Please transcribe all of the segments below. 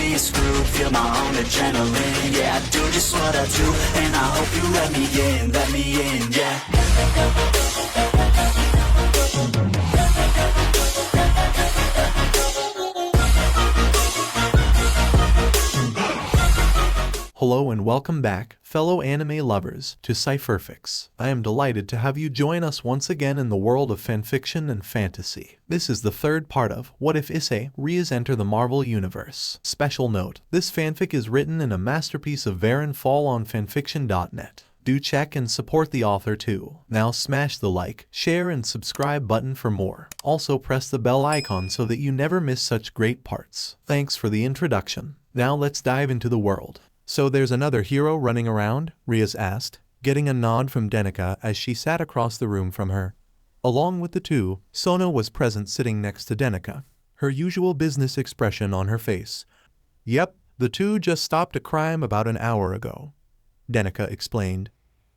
be a screw, feel my own adrenaline. Yeah, I do just what I do, and I hope you let me in, yeah. Hello and welcome back, fellow anime lovers, to Cypherfics. I am delighted to have you join us once again in the world of fanfiction and fantasy. This is the third part of What If Issei, Rias Enter the Marvel Universe. Special note, this fanfic is written in a masterpiece of VaranFall on FANFICTIONnet. Do check and support the author too. Now smash the like, share and subscribe button for more. Also press the bell icon so that you never miss such great parts. Thanks for the introduction. Now let's dive into the world. So there's another hero running around? Rias asked, getting a nod from Denica as she sat across the room from her. Along with the two, Sona was present sitting next to Denica, her usual business expression on her face. Yep, the two just stopped a crime about an hour ago, Denica explained.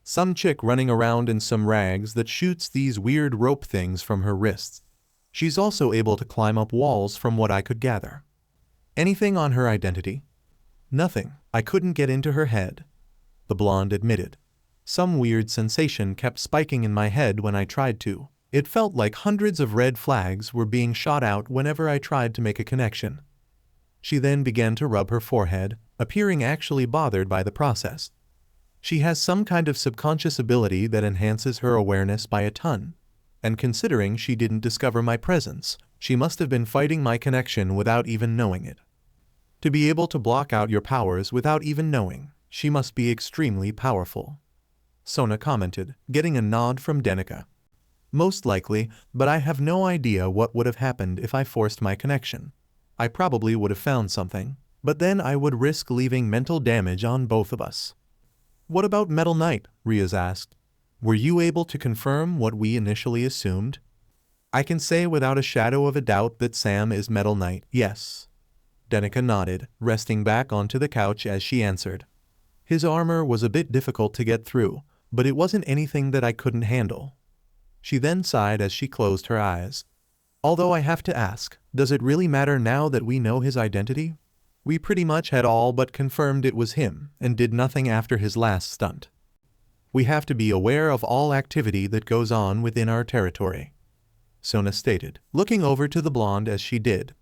Some chick running around in some rags that shoots these weird rope things from her wrists. She's also able to climb up walls from what I could gather. Anything on her identity? Nothing. I couldn't get into her head, the blonde admitted. Some weird sensation kept spiking in my head when I tried to. It felt like hundreds of red flags were being shot out whenever I tried to make a connection. She then began to rub her forehead, appearing actually bothered by the process. She has some kind of subconscious ability that enhances her awareness by a ton. And considering she didn't discover my presence, she must have been fighting my connection without even knowing it. To be able to block out your powers without even knowing, she must be extremely powerful, Sona commented, getting a nod from Denica. Most likely, but I have no idea what would have happened if I forced my connection. I probably would have found something, but then I would risk leaving mental damage on both of us. What about Metal Knight? Rias asked. Were you able to confirm what we initially assumed? I can say without a shadow of a doubt that Sam is Metal Knight, yes. Denica nodded, resting back onto the couch as she answered. His armor was a bit difficult to get through, but it wasn't anything that I couldn't handle. She then sighed as she closed her eyes. Although I have to ask, does it really matter now that we know his identity? We pretty much had all but confirmed it was him, and did nothing after his last stunt. We have to be aware of all activity that goes on within our territory, Sona stated, looking over to the blonde as she did.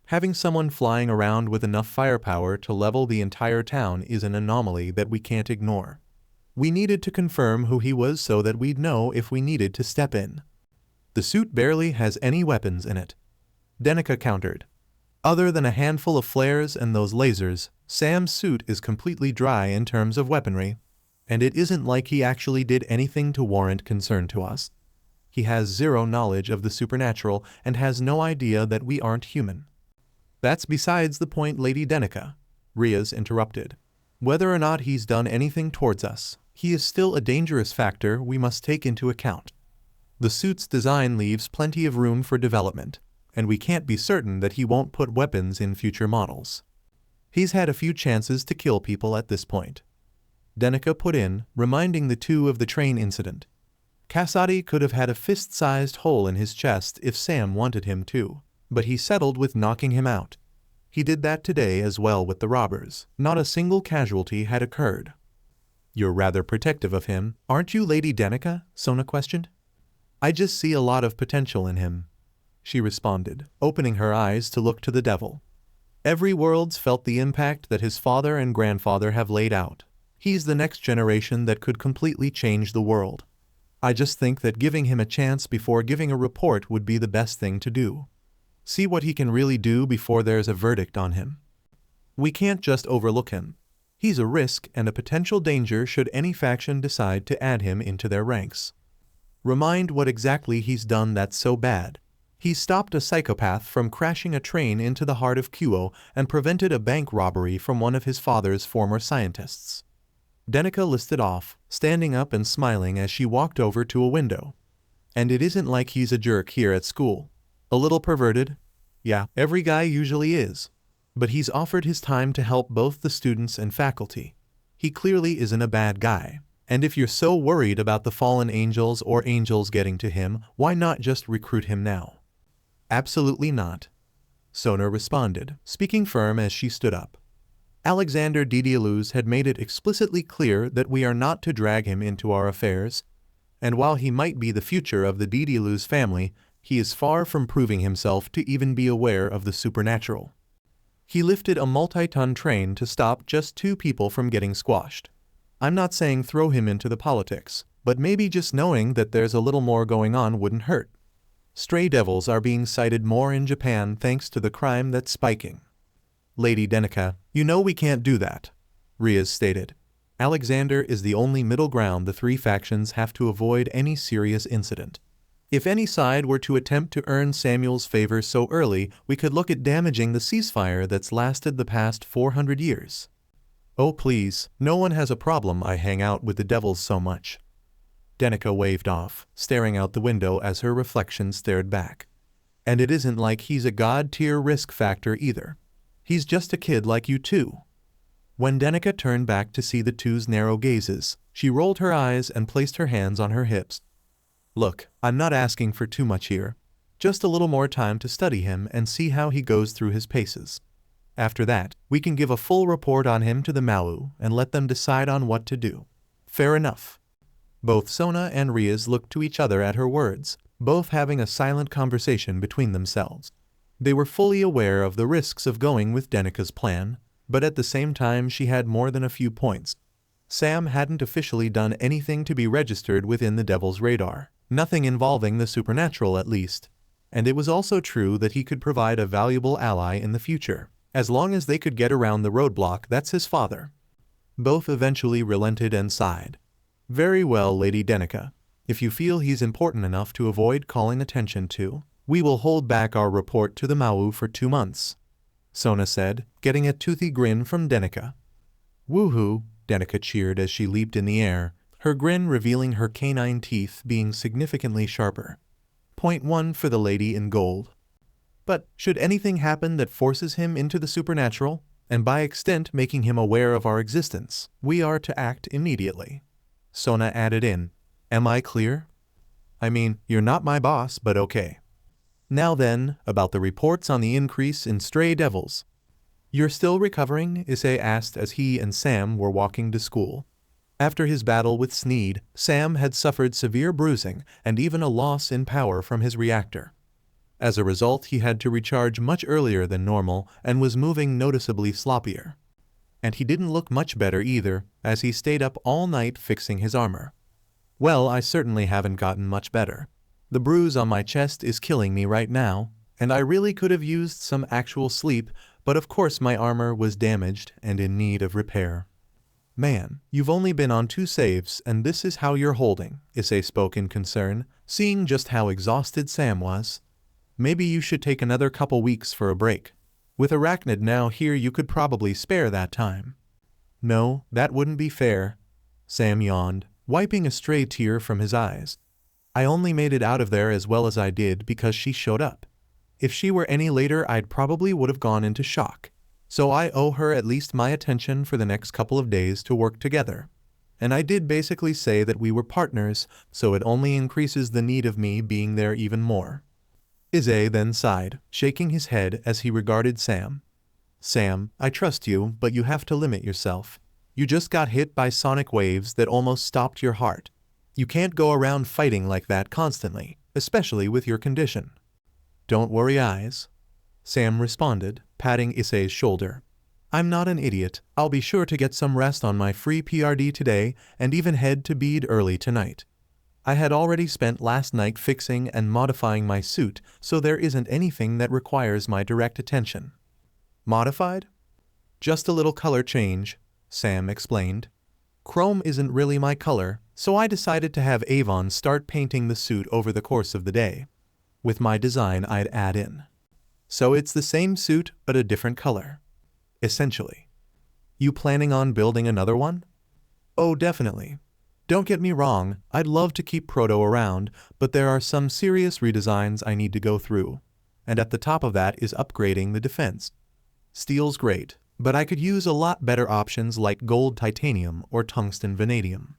Having someone flying around with enough firepower to level the entire town is an anomaly that we can't ignore. We needed to confirm who he was so that we'd know if we needed to step in. The suit barely has any weapons in it, Denica countered. Other than a handful of flares and those lasers, Sam's suit is completely dry in terms of weaponry, and it isn't like he actually did anything to warrant concern to us. He has zero knowledge of the supernatural and has no idea that we aren't human. That's besides the point, Lady Denica, Rias interrupted. Whether or not he's done anything towards us, he is still a dangerous factor we must take into account. The suit's design leaves plenty of room for development, and we can't be certain that he won't put weapons in future models. He's had a few chances to kill people at this point, Denica put in, reminding the two of the train incident. Cassati could have had a fist-sized hole in his chest if Sam wanted him to. But he settled with knocking him out. He did that today as well with the robbers. Not a single casualty had occurred. You're rather protective of him, aren't you, Lady Denica? Sona questioned. I just see a lot of potential in him, she responded, opening her eyes to look to the devil. Every world's felt the impact that his father and grandfather have laid out. He's the next generation that could completely change the world. I just think that giving him a chance before giving a report would be the best thing to do. See what he can really do before there's a verdict on him. We can't just overlook him. He's a risk and a potential danger should any faction decide to add him into their ranks. Remind what exactly he's done that's so bad. He stopped a psychopath from crashing a train into the heart of Kuo and prevented a bank robbery from one of his father's former scientists. Denica listed off, standing up and smiling as she walked over to a window. And it isn't like he's a jerk here at school. A little perverted? Yeah, every guy usually is. But he's offered his time to help both the students and faculty. He clearly isn't a bad guy. And if you're so worried about the fallen angels or angels getting to him, why not just recruit him now? Absolutely not. Sona responded, speaking firm as she stood up. Alexander Didialuz had made it explicitly clear that we are not to drag him into our affairs, and while he might be the future of the Didialuz family, he is far from proving himself to even be aware of the supernatural. He lifted a multi-ton train to stop just 2 people from getting squashed. I'm not saying throw him into the politics, but maybe just knowing that there's a little more going on wouldn't hurt. Stray devils are being cited more in Japan thanks to the crime that's spiking. Lady Denica, you know we can't do that, Rias stated. Alexander is the only middle ground the 3 factions have to avoid any serious incident. If any side were to attempt to earn Samuel's favor so early, we could look at damaging the ceasefire that's lasted the past 400 years. Oh please, no one has a problem I hang out with the devils so much. Denica waved off, staring out the window as her reflection stared back. And it isn't like he's a god-tier risk factor either. He's just a kid like you too. When Denica turned back to see the 2's narrow gazes, she rolled her eyes and placed her hands on her hips. Look, I'm not asking for too much here. Just a little more time to study him and see how he goes through his paces. After that, we can give a full report on him to the Mau and let them decide on what to do. Fair enough. Both Sona and Rias looked to each other at her words, both having a silent conversation between themselves. They were fully aware of the risks of going with Denica's plan, but at the same time she had more than a few points. Sam hadn't officially done anything to be registered within the Devil's radar, nothing involving the supernatural at least, and it was also true that he could provide a valuable ally in the future, as long as they could get around the roadblock that's his father. Both eventually relented and sighed. Very well, Lady Denica. If you feel he's important enough to avoid calling attention to, we will hold back our report to the Mau for 2 months, Sona said, getting a toothy grin from Denica. Woohoo, Denica cheered as she leaped in the air, her grin revealing her canine teeth being significantly sharper. Point 1 for the lady in gold. But should anything happen that forces him into the supernatural, and by extent making him aware of our existence, we are to act immediately. Sona added in, am I clear? I mean, you're not my boss, but okay. Now then, about the reports on the increase in stray devils. You're still recovering? Issei asked as he and Sam were walking to school. After his battle with Sneed, Sam had suffered severe bruising and even a loss in power from his reactor. As a result, he had to recharge much earlier than normal and was moving noticeably sloppier. And he didn't look much better either, as he stayed up all night fixing his armor. Well, I certainly haven't gotten much better. The bruise on my chest is killing me right now, and I really could have used some actual sleep, but of course my armor was damaged and in need of repair. Man, you've only been on 2 saves and this is how you're holding, Issei spoke in concern, seeing just how exhausted Sam was. Maybe you should take another couple weeks for a break. With Arachnid now here you could probably spare that time. No, that wouldn't be fair. Sam yawned, wiping a stray tear from his eyes. I only made it out of there as well as I did because she showed up. If she were any later I'd probably would have gone into shock. So I owe her at least my attention for the next couple of days to work together. And I did basically say that we were partners, so it only increases the need of me being there even more. Issei then sighed, shaking his head as he regarded Sam. Sam, I trust you, but you have to limit yourself. You just got hit by sonic waves that almost stopped your heart. You can't go around fighting like that constantly, especially with your condition. Don't worry, eyes, Sam responded, patting Issei's shoulder. I'm not an idiot. I'll be sure to get some rest on my free PRD today and even head to bed early tonight. I had already spent last night fixing and modifying my suit, so there isn't anything that requires my direct attention. Modified? Just a little color change, Sam explained. Chrome isn't really my color, so I decided to have Avon start painting the suit over the course of the day. With my design I'd add in. So it's the same suit, but a different color. Essentially. You planning on building another one? Oh, definitely. Don't get me wrong, I'd love to keep Proto around, but there are some serious redesigns I need to go through. And at the top of that is upgrading the defense. Steel's great, but I could use a lot better options like gold titanium or tungsten vanadium.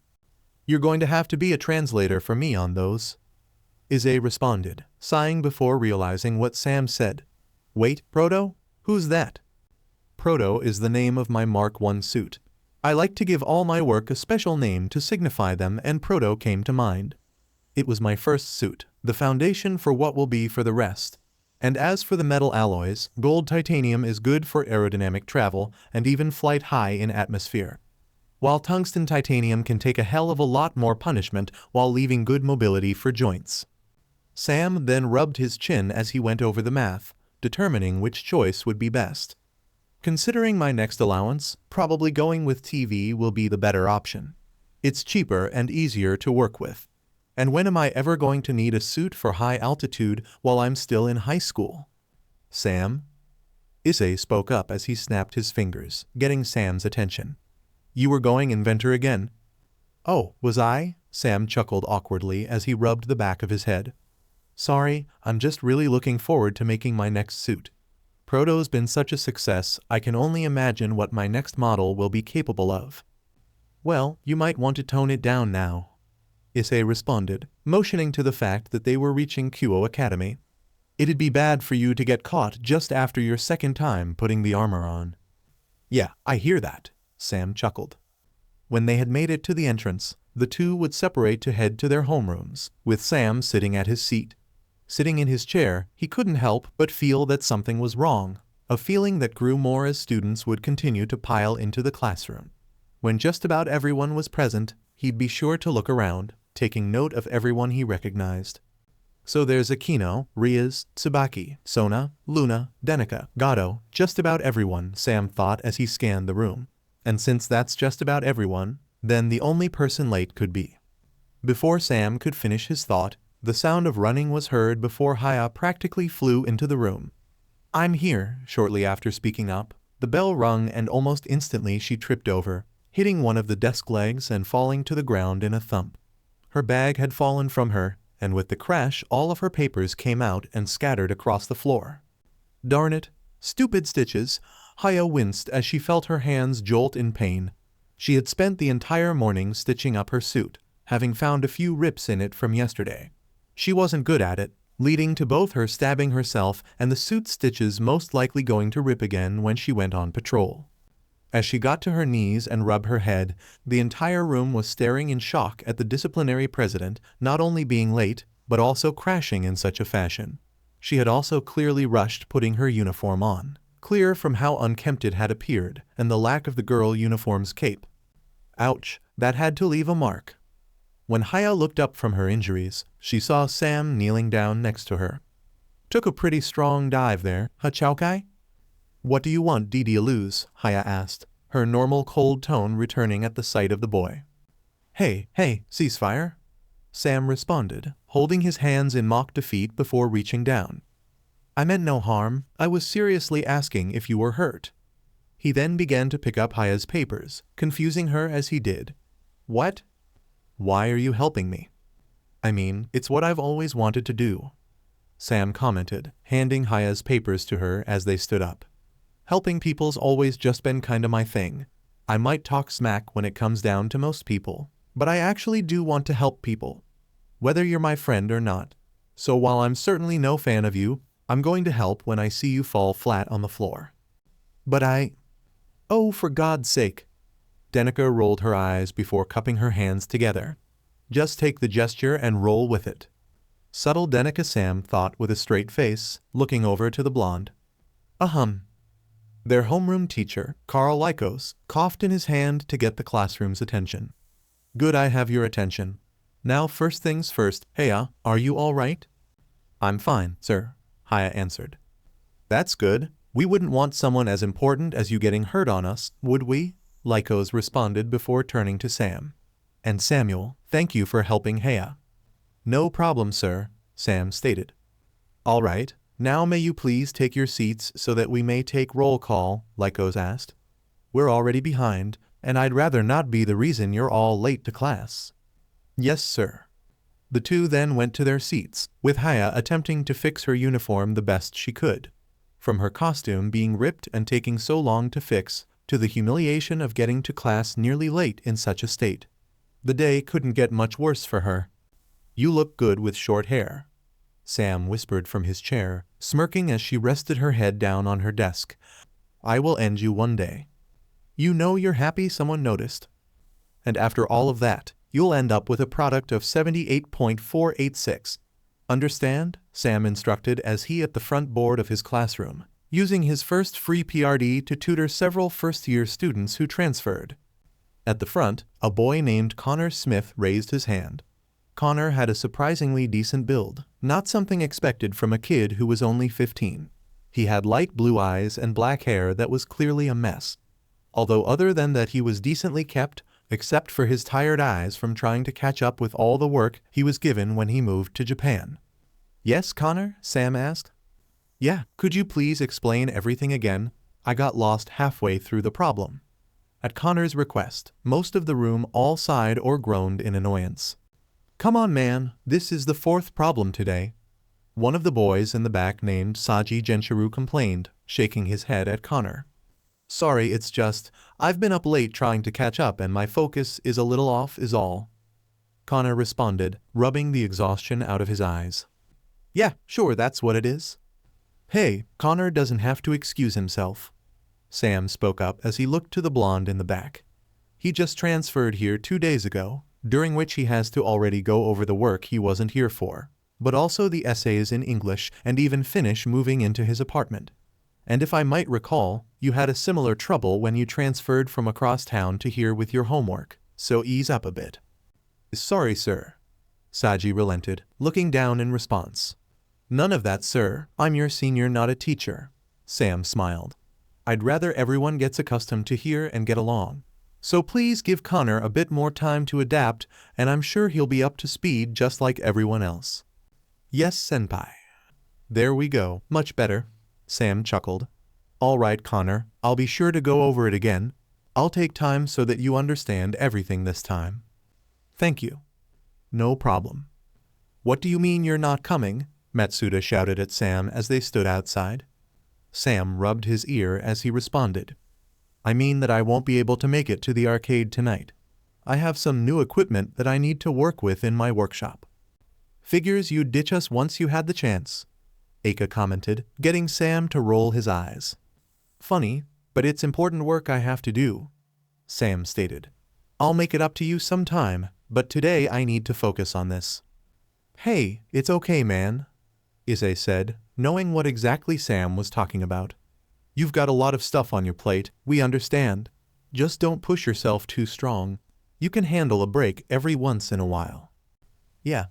You're going to have to be a translator for me on those, Issei responded, sighing before realizing what Sam said. Wait, Proto? Who's that? Proto is the name of my Mark I suit. I like to give all my work a special name to signify them, and Proto came to mind. It was my first suit, the foundation for what will be for the rest. And as for the metal alloys, gold titanium is good for aerodynamic travel and even flight high in atmosphere. While tungsten titanium can take a hell of a lot more punishment while leaving good mobility for joints. Sam then rubbed his chin as he went over the math, determining which choice would be best. Considering my next allowance, probably going with TV will be the better option. It's cheaper and easier to work with. And when am I ever going to need a suit for high altitude while I'm still in high school? Sam? Issei spoke up as he snapped his fingers, getting Sam's attention. You were going inventor again? Oh, was I? Sam chuckled awkwardly as he rubbed the back of his head. Sorry, I'm just really looking forward to making my next suit. Proto's been such a success, I can only imagine what my next model will be capable of. Well, you might want to tone it down now, Issei responded, motioning to the fact that they were reaching Kuo Academy. It'd be bad for you to get caught just after your second time putting the armor on. Yeah, I hear that, Sam chuckled. When they had made it to the entrance, the two would separate to head to their homerooms, with Sam sitting at his seat. Sitting in his chair, he couldn't help but feel that something was wrong, a feeling that grew more as students would continue to pile into the classroom. When just about everyone was present, he'd be sure to look around, taking note of everyone he recognized. So there's Akino, Rias, Tsubaki, Sona, Luna, Denika, Gato, just about everyone, Sam thought as he scanned the room. And since that's just about everyone, then the only person late could be. Before Sam could finish his thought, the sound of running was heard before Haya practically flew into the room. I'm here, shortly after speaking up. The bell rung and almost instantly she tripped over, hitting one of the desk legs and falling to the ground in a thump. Her bag had fallen from her, and with the crash all of her papers came out and scattered across the floor. Darn it, stupid stitches, Haya winced as she felt her hands jolt in pain. She had spent the entire morning stitching up her suit, having found a few rips in it from yesterday. She wasn't good at it, leading to both her stabbing herself and the suit stitches most likely going to rip again when she went on patrol. As she got to her knees and rubbed her head, the entire room was staring in shock at the disciplinary president not only being late, but also crashing in such a fashion. She had also clearly rushed putting her uniform on, clear from how unkempt it had appeared and the lack of the girl uniform's cape. Ouch, that had to leave a mark. When Haya looked up from her injuries, she saw Sam kneeling down next to her. Took a pretty strong dive there, huh, Chowkai? What do you want, Didialuz? Haya asked, her normal cold tone returning at the sight of the boy. Hey, ceasefire? Sam responded, holding his hands in mock defeat before reaching down. I meant no harm, I was seriously asking if you were hurt. He then began to pick up Haya's papers, confusing her as he did. What? Why are you helping me? I mean, it's what I've always wanted to do, Sam commented, handing Haya's papers to her as they stood up. Helping people's always just been kinda my thing. I might talk smack when it comes down to most people, but I actually do want to help people, whether you're my friend or not. So while I'm certainly no fan of you, I'm going to help when I see you fall flat on the floor. But Oh, for God's sake. Denika rolled her eyes before cupping her hands together. Just take the gesture and roll with it. Subtle Denika, Sam thought with a straight face, looking over to the blonde. Their homeroom teacher, Carl Lycos, coughed in his hand to get the classroom's attention. Good, I have your attention. Now first things first, Haya, are you all right? I'm fine, sir, Haya answered. That's good. We wouldn't want someone as important as you getting hurt on us, would we? Lycos responded before turning to Sam. And Samuel, thank you for helping Haya. No problem, sir, Sam stated. All right, now may you please take your seats so that we may take roll call, Lycos asked. We're already behind, and I'd rather not be the reason you're all late to class. Yes, sir. The two then went to their seats, with Haya attempting to fix her uniform the best she could. From her costume being ripped and taking so long to fix, to the humiliation of getting to class nearly late in such a state. The day couldn't get much worse for her. You look good with short hair. Sam whispered from his chair, smirking as she rested her head down on her desk. I will end you one day. You know you're happy someone noticed. And after all of that, you'll end up with a product of 78.486. Understand? Sam instructed as he at the front board of his classroom, using his first free PRD to tutor several first-year students who transferred. At the front, a boy named Connor Smith raised his hand. Connor had a surprisingly decent build, not something expected from a kid who was only 15. He had light blue eyes and black hair that was clearly a mess. Although other than that he was decently kept, except for his tired eyes from trying to catch up with all the work he was given when he moved to Japan. Yes, Connor? Sam asked. Yeah, could you please explain everything again? I got lost halfway through the problem. At Connor's request, most of the room all sighed or groaned in annoyance. Come on, man, this is the fourth problem today. One of the boys in the back named Saji Genshiru complained, shaking his head at Connor. Sorry, it's just, I've been up late trying to catch up and my focus is a little off is all. Connor responded, rubbing the exhaustion out of his eyes. Yeah, sure, that's what it is. Hey, Connor doesn't have to excuse himself. Sam spoke up as he looked to the blonde in the back. He just transferred here 2 days ago, during which he has to already go over the work he wasn't here for, but also the essays in English and even finish moving into his apartment. And if I might recall, you had a similar trouble when you transferred from across town to here with your homework, so ease up a bit. Sorry, sir. Saji relented, looking down in response. None of that, sir. I'm your senior, not a teacher. Sam smiled. I'd rather everyone gets accustomed to here and get along. So please give Connor a bit more time to adapt, and I'm sure he'll be up to speed just like everyone else. Yes, senpai. There we go, much better. Sam chuckled. All right, Connor, I'll be sure to go over it again. I'll take time so that you understand everything this time. Thank you. No problem. What do you mean you're not coming? Matsuda shouted at Sam as they stood outside. Sam rubbed his ear as he responded. I mean that I won't be able to make it to the arcade tonight. I have some new equipment that I need to work with in my workshop. Figures you'd ditch us once you had the chance, Eika commented, getting Sam to roll his eyes. Funny, but it's important work I have to do, Sam stated. I'll make it up to you sometime, but today I need to focus on this. Hey, it's okay, man, Issei said, knowing what exactly Sam was talking about. You've got a lot of stuff on your plate, we understand. Just don't push yourself too strong. You can handle a break every once in a while. Yeah,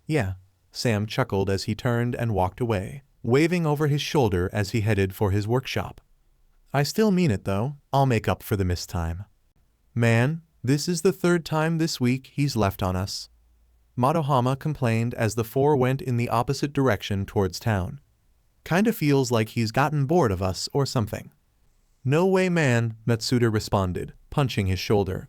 Sam chuckled as he turned and walked away, waving over his shoulder as he headed for his workshop. I still mean it though, I'll make up for the missed time. Man, this is the third time this week he's left on us. Madohama complained as the four went in the opposite direction towards town. Kinda feels like he's gotten bored of us or something. No way, man, Matsuda responded, punching his shoulder.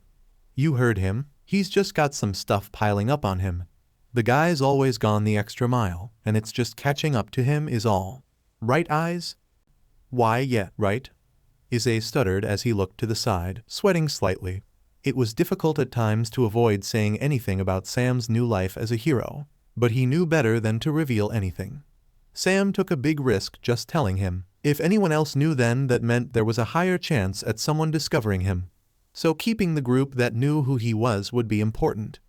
You heard him, he's just got some stuff piling up on him. The guy's always gone the extra mile, and it's just catching up to him is all. Right, eyes? Why, yeah, right? Issei stuttered as he looked to the side, sweating slightly. It was difficult at times to avoid saying anything about Sam's new life as a hero, but he knew better than to reveal anything. Sam took a big risk just telling him. If anyone else knew then, that meant there was a higher chance at someone discovering him. So keeping the group that knew who he was would be important.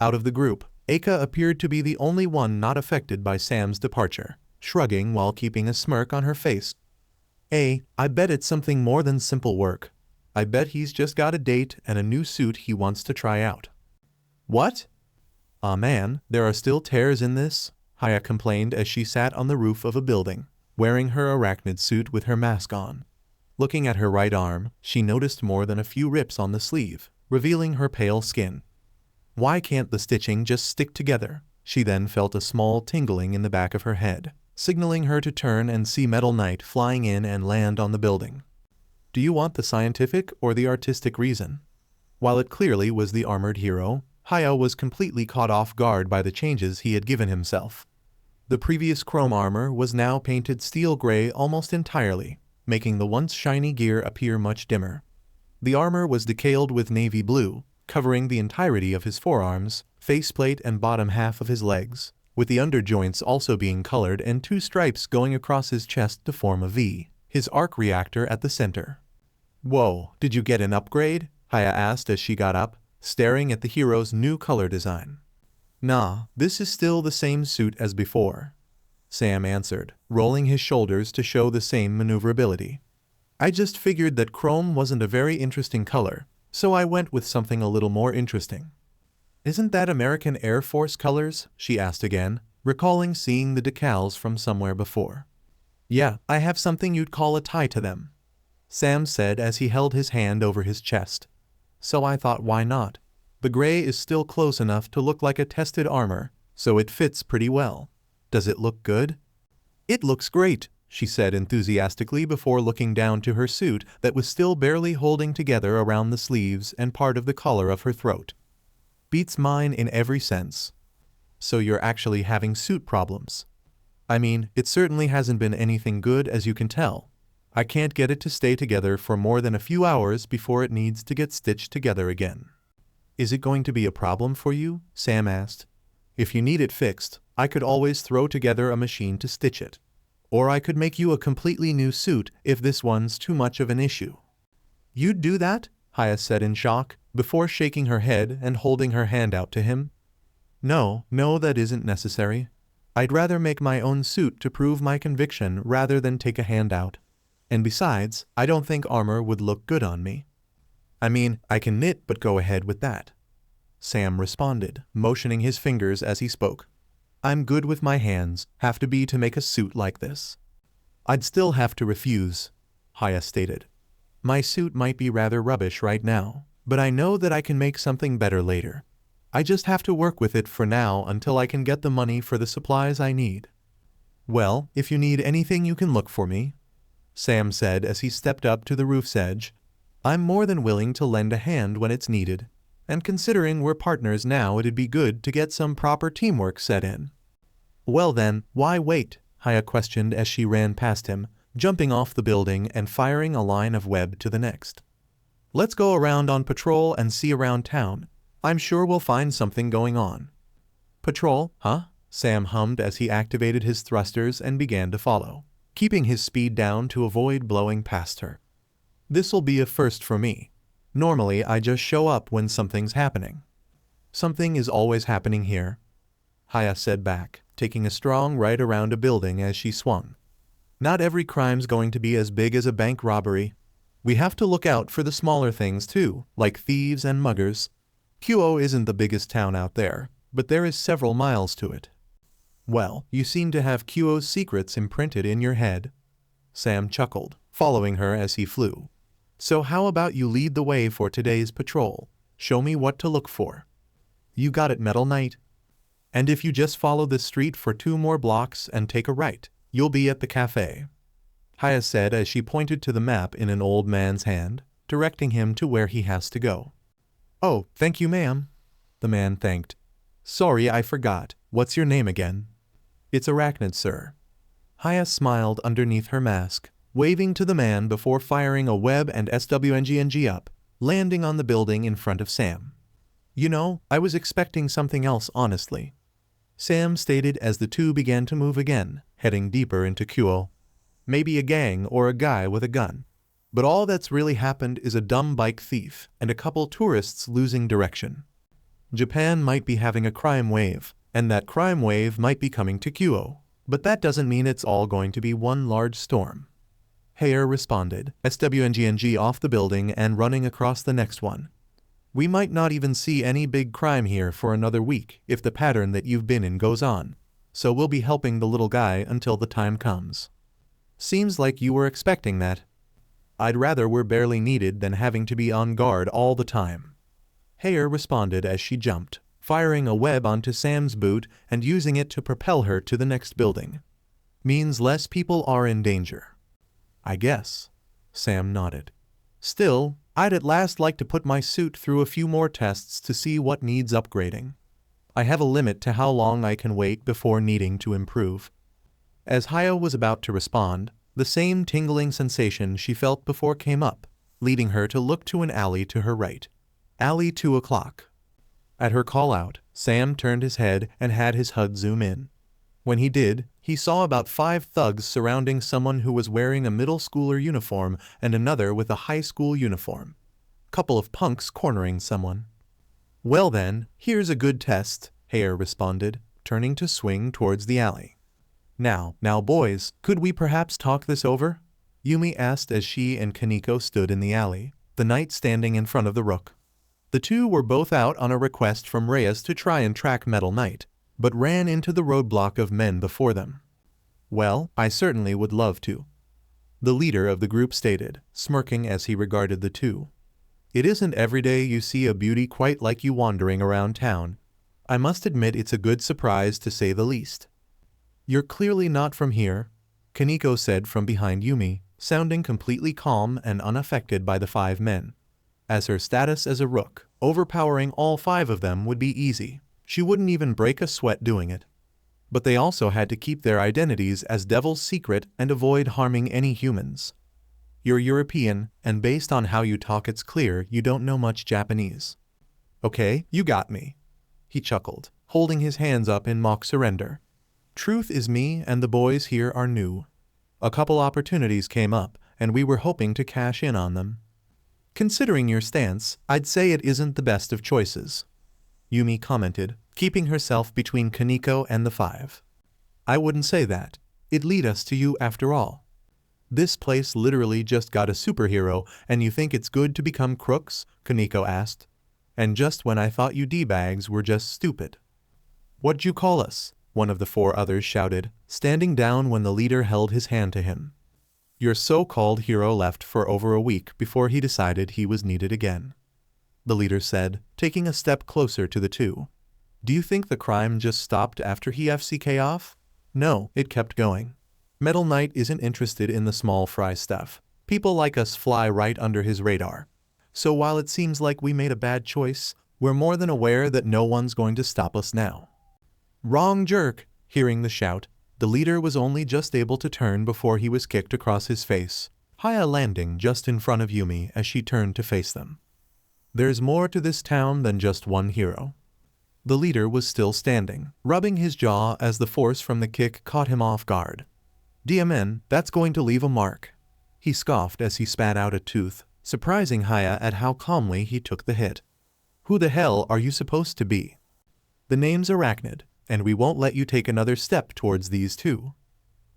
Out of the group, Eika appeared to be the only one not affected by Sam's departure, shrugging while keeping a smirk on her face. I bet it's something more than simple work. I bet he's just got a date and a new suit he wants to try out. What? Aw man, there are still tears in this? Haya complained as she sat on the roof of a building, wearing her arachnid suit with her mask on. Looking at her right arm, she noticed more than a few rips on the sleeve, revealing her pale skin. Why can't the stitching just stick together? She then felt a small tingling in the back of her head, signaling her to turn and see Metal Knight flying in and land on the building. Do you want the scientific or the artistic reason? While it clearly was the armored hero, Haya was completely caught off guard by the changes he had given himself. The previous chrome armor was now painted steel gray almost entirely, making the once shiny gear appear much dimmer. The armor was decaled with navy blue, covering the entirety of his forearms, faceplate and bottom half of his legs, with the underjoints also being colored and 2 stripes going across his chest to form a V, his arc reactor at the center. "Whoa, did you get an upgrade?" Haya asked as she got up, staring at the hero's new color design. "Nah, this is still the same suit as before," Sam answered, rolling his shoulders to show the same maneuverability. "I just figured that chrome wasn't a very interesting color, so I went with something a little more interesting." "Isn't that American Air Force colors?" she asked again, recalling seeing the decals from somewhere before. "Yeah, I have something you'd call a tie to them," Sam said as he held his hand over his chest. "So I thought, why not? The gray is still close enough to look like a tested armor, so it fits pretty well. Does it look good?" "It looks great," she said enthusiastically before looking down to her suit that was still barely holding together around the sleeves and part of the collar of her throat. "Beats mine in every sense." "So you're actually having suit problems?" "I mean, it certainly hasn't been anything good, as you can tell. I can't get it to stay together for more than a few hours before it needs to get stitched together again." "Is it going to be a problem for you?" Sam asked. "If you need it fixed, I could always throw together a machine to stitch it. Or I could make you a completely new suit if this one's too much of an issue." "You'd do that?" Haya said in shock, before shaking her head and holding her hand out to him. No, that isn't necessary. I'd rather make my own suit to prove my conviction rather than take a handout. And besides, I don't think armor would look good on me." "I mean, I can knit, but go ahead with that," Sam responded, motioning his fingers as he spoke. "I'm good with my hands, have to be to make a suit like this." "I'd still have to refuse," Haya stated. "My suit might be rather rubbish right now, but I know that I can make something better later. I just have to work with it for now until I can get the money for the supplies I need." "Well, if you need anything you can look for me," Sam said as he stepped up to the roof's edge. "I'm more than willing to lend a hand when it's needed, and considering we're partners now, it'd be good to get some proper teamwork set in." "Well then, why wait?" Haya questioned as she ran past him, jumping off the building and firing a line of web to the next. "Let's go around on patrol and see around town. I'm sure we'll find something going on." "Patrol, huh?" Sam hummed as he activated his thrusters and began to follow, keeping his speed down to avoid blowing past her. "This'll be a first for me. Normally I just show up when something's happening." "Something is always happening here," Haya said back, taking a strong right around a building as she swung. "Not every crime's going to be as big as a bank robbery. We have to look out for the smaller things too, like thieves and muggers. Kuo isn't the biggest town out there, but there is several miles to it." "Well, you seem to have Kuo's secrets imprinted in your head," Sam chuckled, following her as he flew. "So how about you lead the way for today's patrol? Show me what to look for." "You got it, Metal Knight. And if you just follow this street for 2 more blocks and take a right, you'll be at the cafe," Haya said as she pointed to the map in an old man's hand, directing him to where he has to go. "Oh, thank you, ma'am," the man thanked. "Sorry, I forgot. What's your name again?" "It's Arachnid, sir." Haya smiled underneath her mask, waving to the man before firing a web and SWNGNG up, landing on the building in front of Sam. "You know, I was expecting something else, honestly," Sam stated as the two began to move again, heading deeper into Kuo. "Maybe a gang or a guy with a gun. But all that's really happened is a dumb bike thief and a couple tourists losing direction. Japan might be having a crime wave, and that crime wave might be coming to Kuo, but that doesn't mean it's all going to be one large storm." Hayer responded, SWNGNG off the building and running across the next one. "We might not even see any big crime here for another week if the pattern that you've been in goes on, so we'll be helping the little guy until the time comes." "Seems like you were expecting that." "I'd rather we're barely needed than having to be on guard all the time," Hayer responded as she jumped, firing a web onto Sam's boot and using it to propel her to the next building. "Means less people are in danger." "I guess," Sam nodded. "Still, I'd at last like to put my suit through a few more tests to see what needs upgrading. I have a limit to how long I can wait before needing to improve." As Haya was about to respond, the same tingling sensation she felt before came up, leading her to look to an alley to her right. Alley 2 o'clock. At her call out, Sam turned his head and had his HUD zoom in. When he did, he saw about 5 thugs surrounding someone who was wearing a middle schooler uniform and another with a high school uniform. Couple of punks cornering someone. Well then, here's a good test, Hare responded, turning to swing towards the alley. Now boys, could we perhaps talk this over? Yumi asked as she and Kaneko stood in the alley, the knight standing in front of the rook. The two were both out on a request from Rias to try and track Metal Knight, but ran into the roadblock of men before them. Well, I certainly would love to, the leader of the group stated, smirking as he regarded the two. It isn't every day you see a beauty quite like you wandering around town. I must admit it's a good surprise to say the least. You're clearly not from here, Kaneko said from behind Yumi, sounding completely calm and unaffected by the 5 men. As her status as a rook, overpowering all 5 of them would be easy. She wouldn't even break a sweat doing it. But they also had to keep their identities as Devil's secret and avoid harming any humans. You're European, and based on how you talk it's clear you don't know much Japanese. Okay, you got me. He chuckled, holding his hands up in mock surrender. Truth is me and the boys here are new. A couple opportunities came up, and we were hoping to cash in on them. Considering your stance, I'd say it isn't the best of choices, Yumi commented, keeping herself between Kaneko and the 5. I wouldn't say that. It'd lead us to you after all. This place literally just got a superhero, and you think it's good to become crooks? Kaneko asked. And just when I thought you D-bags were just stupid. What'd you call us? One of the 4 others shouted, standing down when the leader held his hand to him. Your so-called hero left for over a week before he decided he was needed again, the leader said, taking a step closer to the two. Do you think the crime just stopped after he FCK off? No, it kept going. Metal Knight isn't interested in the small fry stuff. People like us fly right under his radar. So while it seems like we made a bad choice, we're more than aware that no one's going to stop us now. Wrong jerk! Hearing the shout, the leader was only just able to turn before he was kicked across his face, Haya landing just in front of Yumi as she turned to face them. There's more to this town than just one hero. The leader was still standing, rubbing his jaw as the force from the kick caught him off guard. DMN, that's going to leave a mark. He scoffed as he spat out a tooth, surprising Haya at how calmly he took the hit. Who the hell are you supposed to be? The name's Arachnid, and we won't let you take another step towards these two,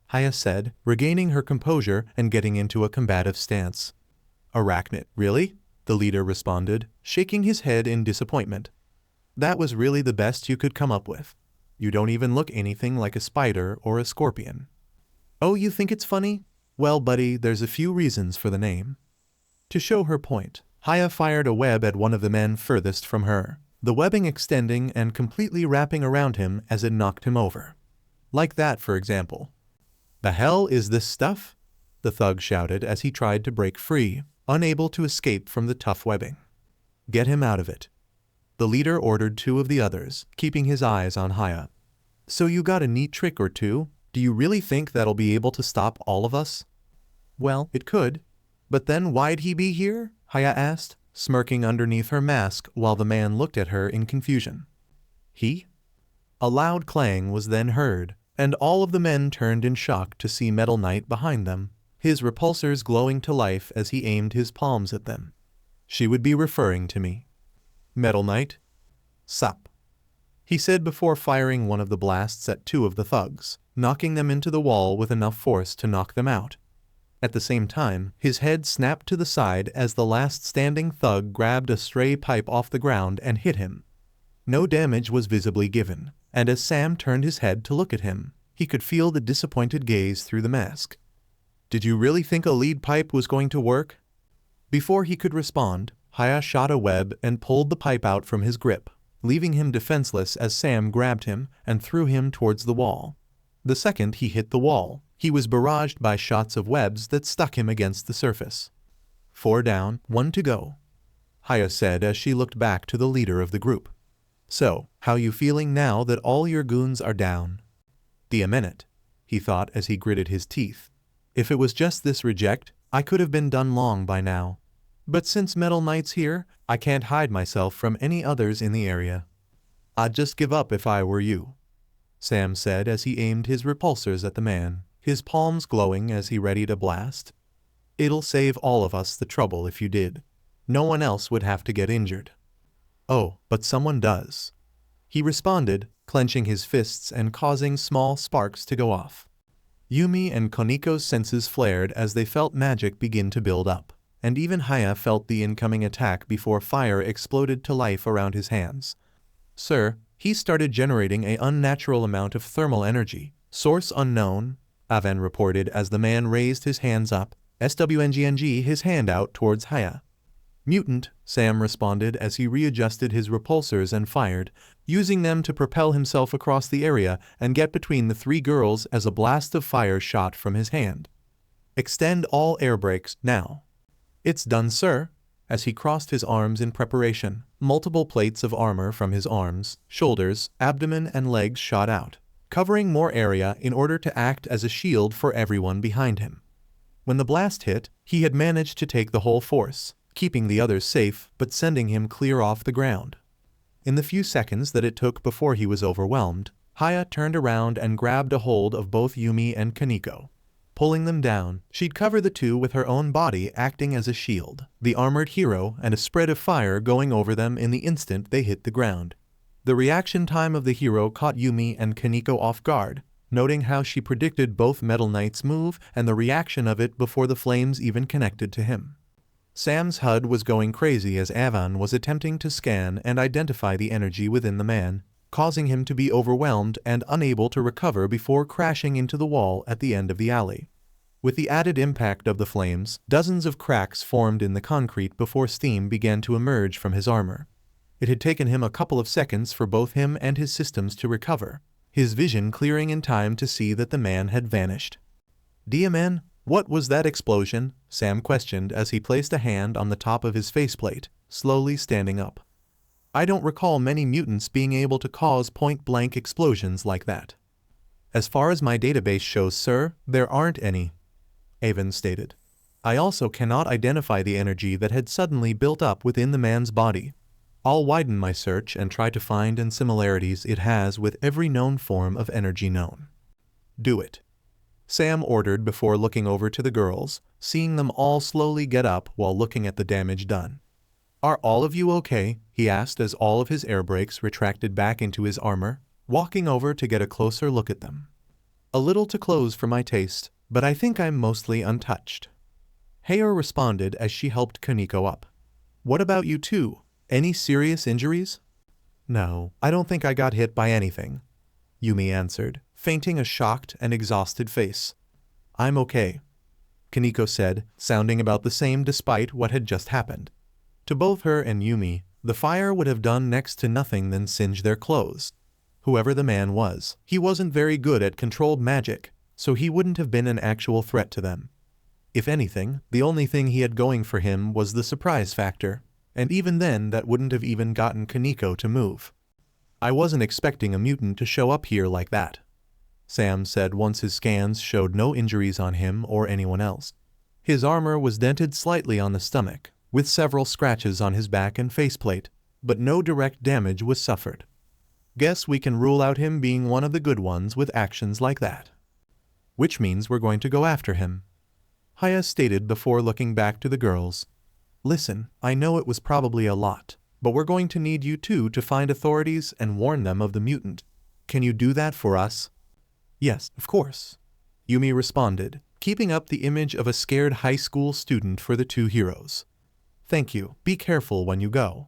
Haya said, regaining her composure and getting into a combative stance. Arachnid, really? The leader responded, shaking his head in disappointment. That was really the best you could come up with. You don't even look anything like a spider or a scorpion. Oh, you think it's funny? Well, buddy, there's a few reasons for the name. To show her point, Haya fired a web at one of the men furthest from her, the webbing extending and completely wrapping around him as it knocked him over. Like that, for example. The hell is this stuff? The thug shouted as he tried to break free, unable to escape from the tough webbing. Get him out of it. The leader ordered 2 of the others, keeping his eyes on Haya. So you got a neat trick or two? Do you really think that'll be able to stop all of us? Well, it could. But then why'd he be here? Haya asked, smirking underneath her mask while the man looked at her in confusion. He? A loud clang was then heard, and all of the men turned in shock to see Metal Knight behind them, his repulsors glowing to life as he aimed his palms at them. She would be referring to me. Metal Knight? Sup? He said before firing one of the blasts at 2 of the thugs, knocking them into the wall with enough force to knock them out. At the same time, his head snapped to the side as the last standing thug grabbed a stray pipe off the ground and hit him. No damage was visibly given, and as Sam turned his head to look at him, he could feel the disappointed gaze through the mask. Did you really think a lead pipe was going to work? Before he could respond, Haya shot a web and pulled the pipe out from his grip, leaving him defenseless as Sam grabbed him and threw him towards the wall. The second he hit the wall, he was barraged by shots of webs that stuck him against the surface. 4 down, 1 to go, Haya said as she looked back to the leader of the group. So, how you feeling now that all your goons are down? A minute, he thought as he gritted his teeth. If it was just this reject, I could have been done long by now. But since Metal Knight's here, I can't hide myself from any others in the area. I'd just give up if I were you, Sam said as he aimed his repulsors at the man, his palms glowing as he readied a blast. It'll save all of us the trouble if you did. No one else would have to get injured. Oh, but someone does, he responded, clenching his fists and causing small sparks to go off. Yumi and Koniko's senses flared as they felt magic begin to build up, and even Haya felt the incoming attack before fire exploded to life around his hands. Sir, he started generating an unnatural amount of thermal energy. Source unknown, Avan reported as the man raised his hands up, SWNGNG his hand out towards Haya. Mutant, Sam responded as he readjusted his repulsors and fired, using them to propel himself across the area and get between the three girls as a blast of fire shot from his hand. Extend all air brakes now. It's done, sir. As he crossed his arms in preparation, multiple plates of armor from his arms, shoulders, abdomen and legs shot out, covering more area in order to act as a shield for everyone behind him. When the blast hit, he had managed to take the whole force, keeping the others safe but sending him clear off the ground. In the few seconds that it took before he was overwhelmed, Haya turned around and grabbed a hold of both Yumi and Koniko. Pulling them down, she'd cover the two with her own body acting as a shield, the armored hero and a spread of fire going over them in the instant they hit the ground. The reaction time of the hero caught Yumi and Koniko off guard, noting how she predicted both Metal Knight's move and the reaction of it before the flames even connected to him. Sam's HUD was going crazy as Avan was attempting to scan and identify the energy within the man, causing him to be overwhelmed and unable to recover before crashing into the wall at the end of the alley. With the added impact of the flames, dozens of cracks formed in the concrete before steam began to emerge from his armor. It had taken him a couple of seconds for both him and his systems to recover, his vision clearing in time to see that the man had vanished. "DMN, what was that explosion?" Sam questioned as he placed a hand on the top of his faceplate, slowly standing up. "I don't recall many mutants being able to cause point-blank explosions like that." "As far as my database shows, sir, there aren't any," Avan stated. "I also cannot identify the energy that had suddenly built up within the man's body. I'll widen my search and try to find any similarities it has with every known form of energy known." "Do it," Sam ordered before looking over to the girls, seeing them all slowly get up while looking at the damage done. "Are all of you okay?" he asked as all of his air brakes retracted back into his armor, walking over to get a closer look at them. "A little too close for my taste, but I think I'm mostly untouched," Hayer responded as she helped Koniko up. "What about you two? Any serious injuries?" "No, I don't think I got hit by anything," Yumi answered, fainting a shocked and exhausted face. "I'm okay," Koniko said, sounding about the same despite what had just happened. To both her and Yumi, the fire would have done next to nothing than singe their clothes. Whoever the man was, he wasn't very good at controlled magic, so he wouldn't have been an actual threat to them. If anything, the only thing he had going for him was the surprise factor, and even then that wouldn't have even gotten Koniko to move. "I wasn't expecting a mutant to show up here like that," Sam said once his scans showed no injuries on him or anyone else. His armor was dented slightly on the stomach, with several scratches on his back and faceplate, but no direct damage was suffered. "Guess we can rule out him being one of the good ones with actions like that. Which means we're going to go after him," Haya stated before looking back to the girls. "Listen, I know it was probably a lot, but we're going to need you two to find authorities and warn them of the mutant. Can you do that for us?" "Yes, of course," Yumi responded, keeping up the image of a scared high school student for the two heroes. "Thank you. Be careful when you go,"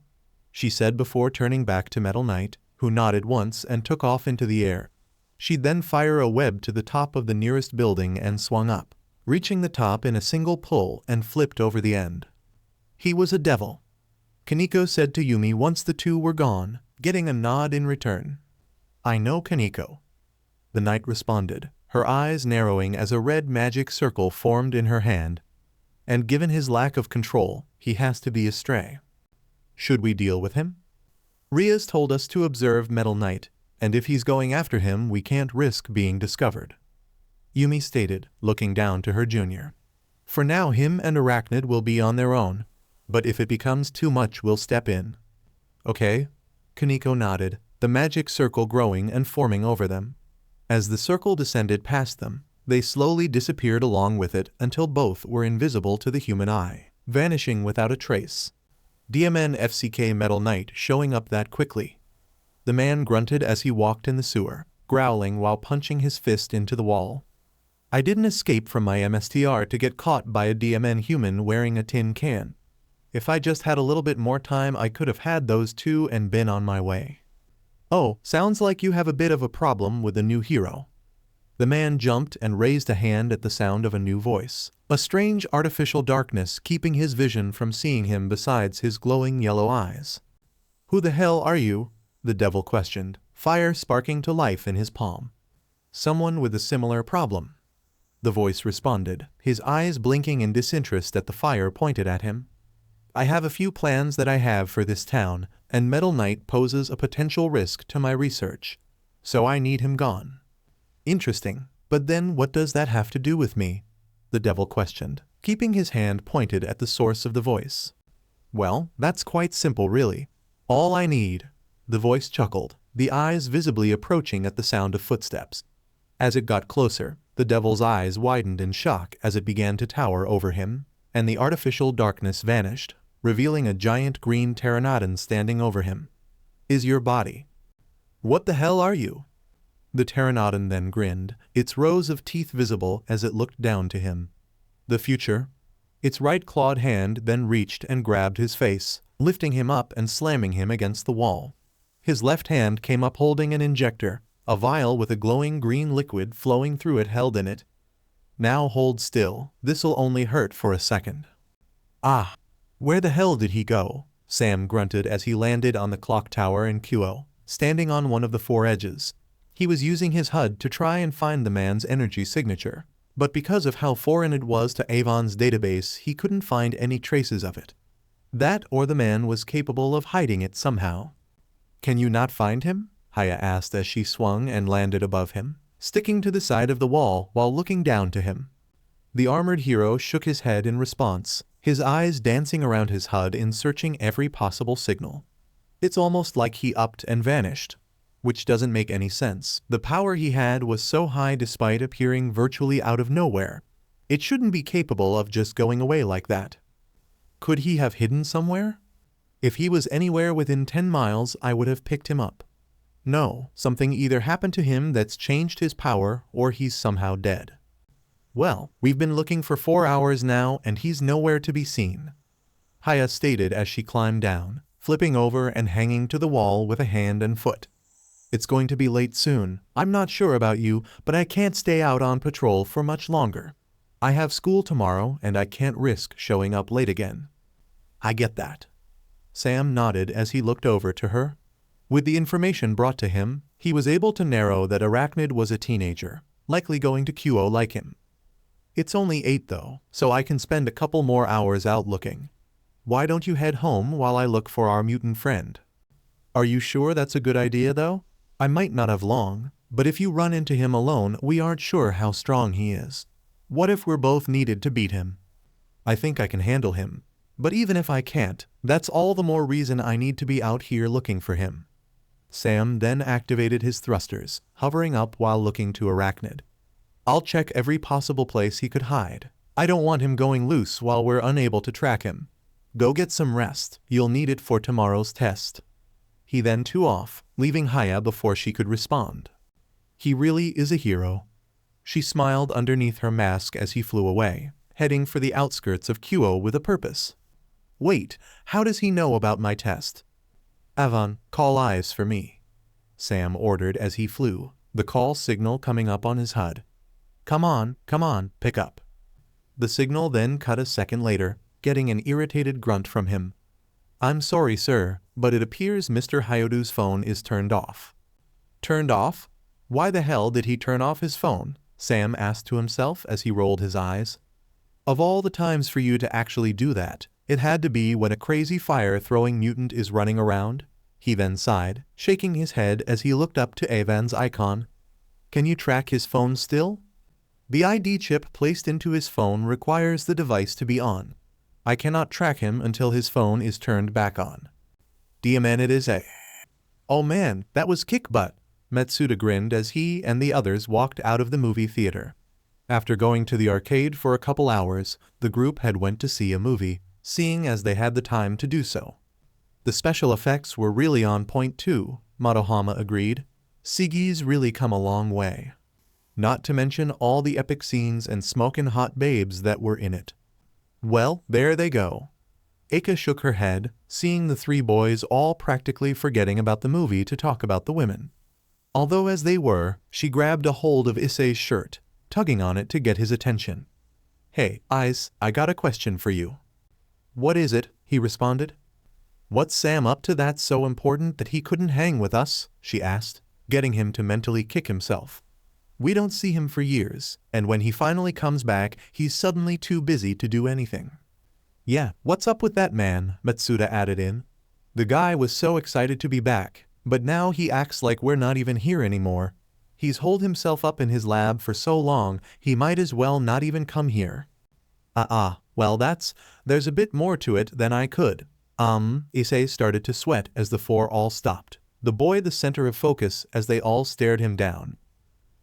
she said before turning back to Metal Knight, who nodded once and took off into the air. She'd then fire a web to the top of the nearest building and swung up, reaching the top in a single pull and flipped over the end. "He was a devil," Koniko said to Yumi once the two were gone, getting a nod in return. "I know, Koniko," the knight responded, her eyes narrowing as a red magic circle formed in her hand. "And given his lack of control, he has to be a stray. Should we deal with him? Rias told us to observe Metal Knight, and if he's going after him, we can't risk being discovered," Yumi stated, looking down to her junior. "For now, him and Arachnid will be on their own, but if it becomes too much, we'll step in." "Okay," Koniko nodded, the magic circle growing and forming over them. As the circle descended past them, they slowly disappeared along with it until both were invisible to the human eye, vanishing without a trace. DMN FCK Metal Knight showing up that quickly. The man grunted as he walked in the sewer, growling while punching his fist into the wall. I didn't escape from my MSTR to get caught by a DMN human wearing a tin can. If I just had a little bit more time, I could have had those two and been on my way. Oh, sounds like you have a bit of a problem with the new hero. The man jumped and raised a hand at the sound of a new voice, a strange artificial darkness keeping his vision from seeing him besides his glowing yellow eyes. Who the hell are you? The devil questioned, fire sparking to life in his palm. Someone with a similar problem. The voice responded, his eyes blinking in disinterest at the fire pointed at him. I have a few plans that I have for this town, and Metal Knight poses a potential risk to my research. So I need him gone. Interesting, but then what does that have to do with me? The devil questioned, keeping his hand pointed at the source of the voice. Well, that's quite simple really. All I need. The voice chuckled, the eyes visibly approaching at the sound of footsteps. As it got closer, the devil's eyes widened in shock as it began to tower over him, and the artificial darkness vanished, revealing a giant green pteranodon standing over him. Is your body? What the hell are you? The pteranodon then grinned, its rows of teeth visible as it looked down to him. The future? Its right clawed hand then reached and grabbed his face, lifting him up and slamming him against the wall. His left hand came up holding an injector, a vial with a glowing green liquid flowing through it held in it. Now hold still, this'll only hurt for a second. Ah! Where the hell did he go? Sam grunted as he landed on the clock tower in QO, standing on one of the four edges. He was using his HUD to try and find the man's energy signature, but because of how foreign it was to Avon's database, he couldn't find any traces of it. That or the man was capable of hiding it somehow. Can you not find him? Haya asked as she swung and landed above him, sticking to the side of the wall while looking down to him. The armored hero shook his head in response, his eyes dancing around his HUD in searching every possible signal. It's almost like he upped and vanished, which doesn't make any sense. The power he had was so high despite appearing virtually out of nowhere. It shouldn't be capable of just going away like that. Could he have hidden somewhere? If he was anywhere within 10 miles, I would have picked him up. No, something either happened to him that's changed his power or he's somehow dead. Well, we've been looking for 4 hours now and he's nowhere to be seen. Haya stated as she climbed down, flipping over and hanging to the wall with a hand and foot. It's going to be late soon. I'm not sure about you, but I can't stay out on patrol for much longer. I have school tomorrow and I can't risk showing up late again. I get that. Sam nodded as he looked over to her. With the information brought to him, he was able to narrow that Arachnid was a teenager, likely going to QO like him. It's only 8 though, so I can spend a couple more hours out looking. Why don't you head home while I look for our mutant friend? Are you sure that's a good idea though? I might not have long, but if you run into him alone, we aren't sure how strong he is. What if we're both needed to beat him? I think I can handle him, but even if I can't, that's all the more reason I need to be out here looking for him. Sam then activated his thrusters, hovering up while looking to Arachnid. I'll check every possible place he could hide. I don't want him going loose while we're unable to track him. Go get some rest, you'll need it for tomorrow's test. He then took off, leaving Haya before she could respond. He really is a hero. She smiled underneath her mask as he flew away, heading for the outskirts of QO with a purpose. Wait, how does he know about my test? Avon, call eyes for me. Sam ordered as he flew, the call signal coming up on his HUD. Come on, pick up. The signal then cut a second later, getting an irritated grunt from him. I'm sorry, sir, but it appears Mr. Hayodu's phone is turned off. Turned off? Why the hell did he turn off his phone? Sam asked to himself as he rolled his eyes. Of all the times for you to actually do that, it had to be when a crazy fire-throwing mutant is running around. He then sighed, shaking his head as he looked up to Avon's icon. Can you track his phone still? The ID chip placed into his phone requires the device to be on. I cannot track him until his phone is turned back on. DMN it is a. Oh man, that was kick butt. Matsuda grinned as he and the others walked out of the movie theater. After going to the arcade for a couple hours, the group had went to see a movie, seeing as they had the time to do so. The special effects were really on point too, Madohama agreed. Sigi's really come a long way. Not to mention all the epic scenes and smokin' hot babes that were in it. Well, there they go. Eika shook her head, seeing the three boys all practically forgetting about the movie to talk about the women. Although as they were, she grabbed a hold of Issei's shirt, tugging on it to get his attention. Hey, Eyes, I got a question for you. What is it? He responded. What's Sam up to that's so important that he couldn't hang with us? She asked, getting him to mentally kick himself. We don't see him for years, and when he finally comes back, he's suddenly too busy to do anything. Yeah, what's up with that man? Matsuda added in. The guy was so excited to be back, but now he acts like we're not even here anymore. He's holed himself up in his lab for so long, he might as well not even come here. Well there's a bit more to it than I could. Issei started to sweat as the four all stopped, the boy the center of focus as they all stared him down.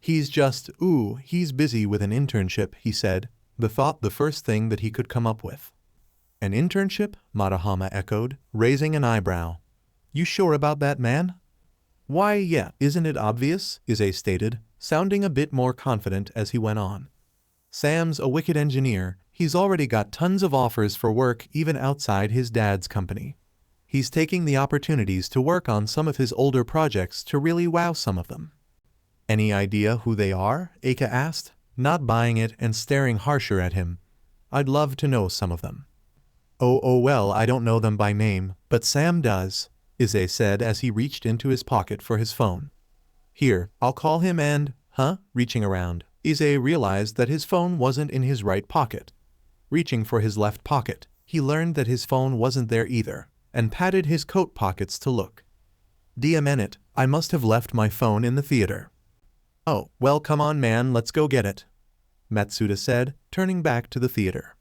He's busy with an internship, he said, the first thing that he could come up with. An internship? Madohama echoed, raising an eyebrow. You sure about that, man? Why, yeah, isn't it obvious? Issei stated, sounding a bit more confident as he went on. Sam's a wicked engineer. He's already got tons of offers for work even outside his dad's company. He's taking the opportunities to work on some of his older projects to really wow some of them. Any idea who they are? Eika asked, not buying it and staring harsher at him. I'd love to know some of them. Well, I don't know them by name, but Sam does, Issei said as he reached into his pocket for his phone. Here, I'll call him and, reaching around, Issei realized that his phone wasn't in his right pocket. Reaching for his left pocket, he learned that his phone wasn't there either, and patted his coat pockets to look. Damn, I must have left my phone in the theater. Oh, well come on man, let's go get it, Matsuda said, turning back to the theater.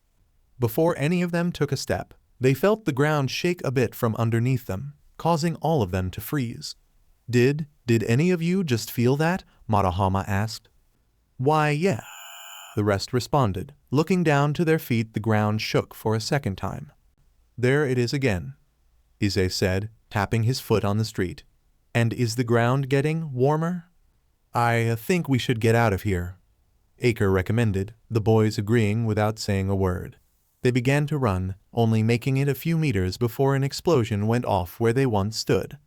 Before any of them took a step, they felt the ground shake a bit from underneath them, causing all of them to freeze. Did any of you just feel that? Madohama asked. Why, yeah, the rest responded. Looking down to their feet, the ground shook for a second time. There it is again, Issei said, tapping his foot on the street. And is the ground getting warmer? I think we should get out of here, Eika recommended, the boys agreeing without saying a word. They began to run, only making it a few meters before an explosion went off where they once stood.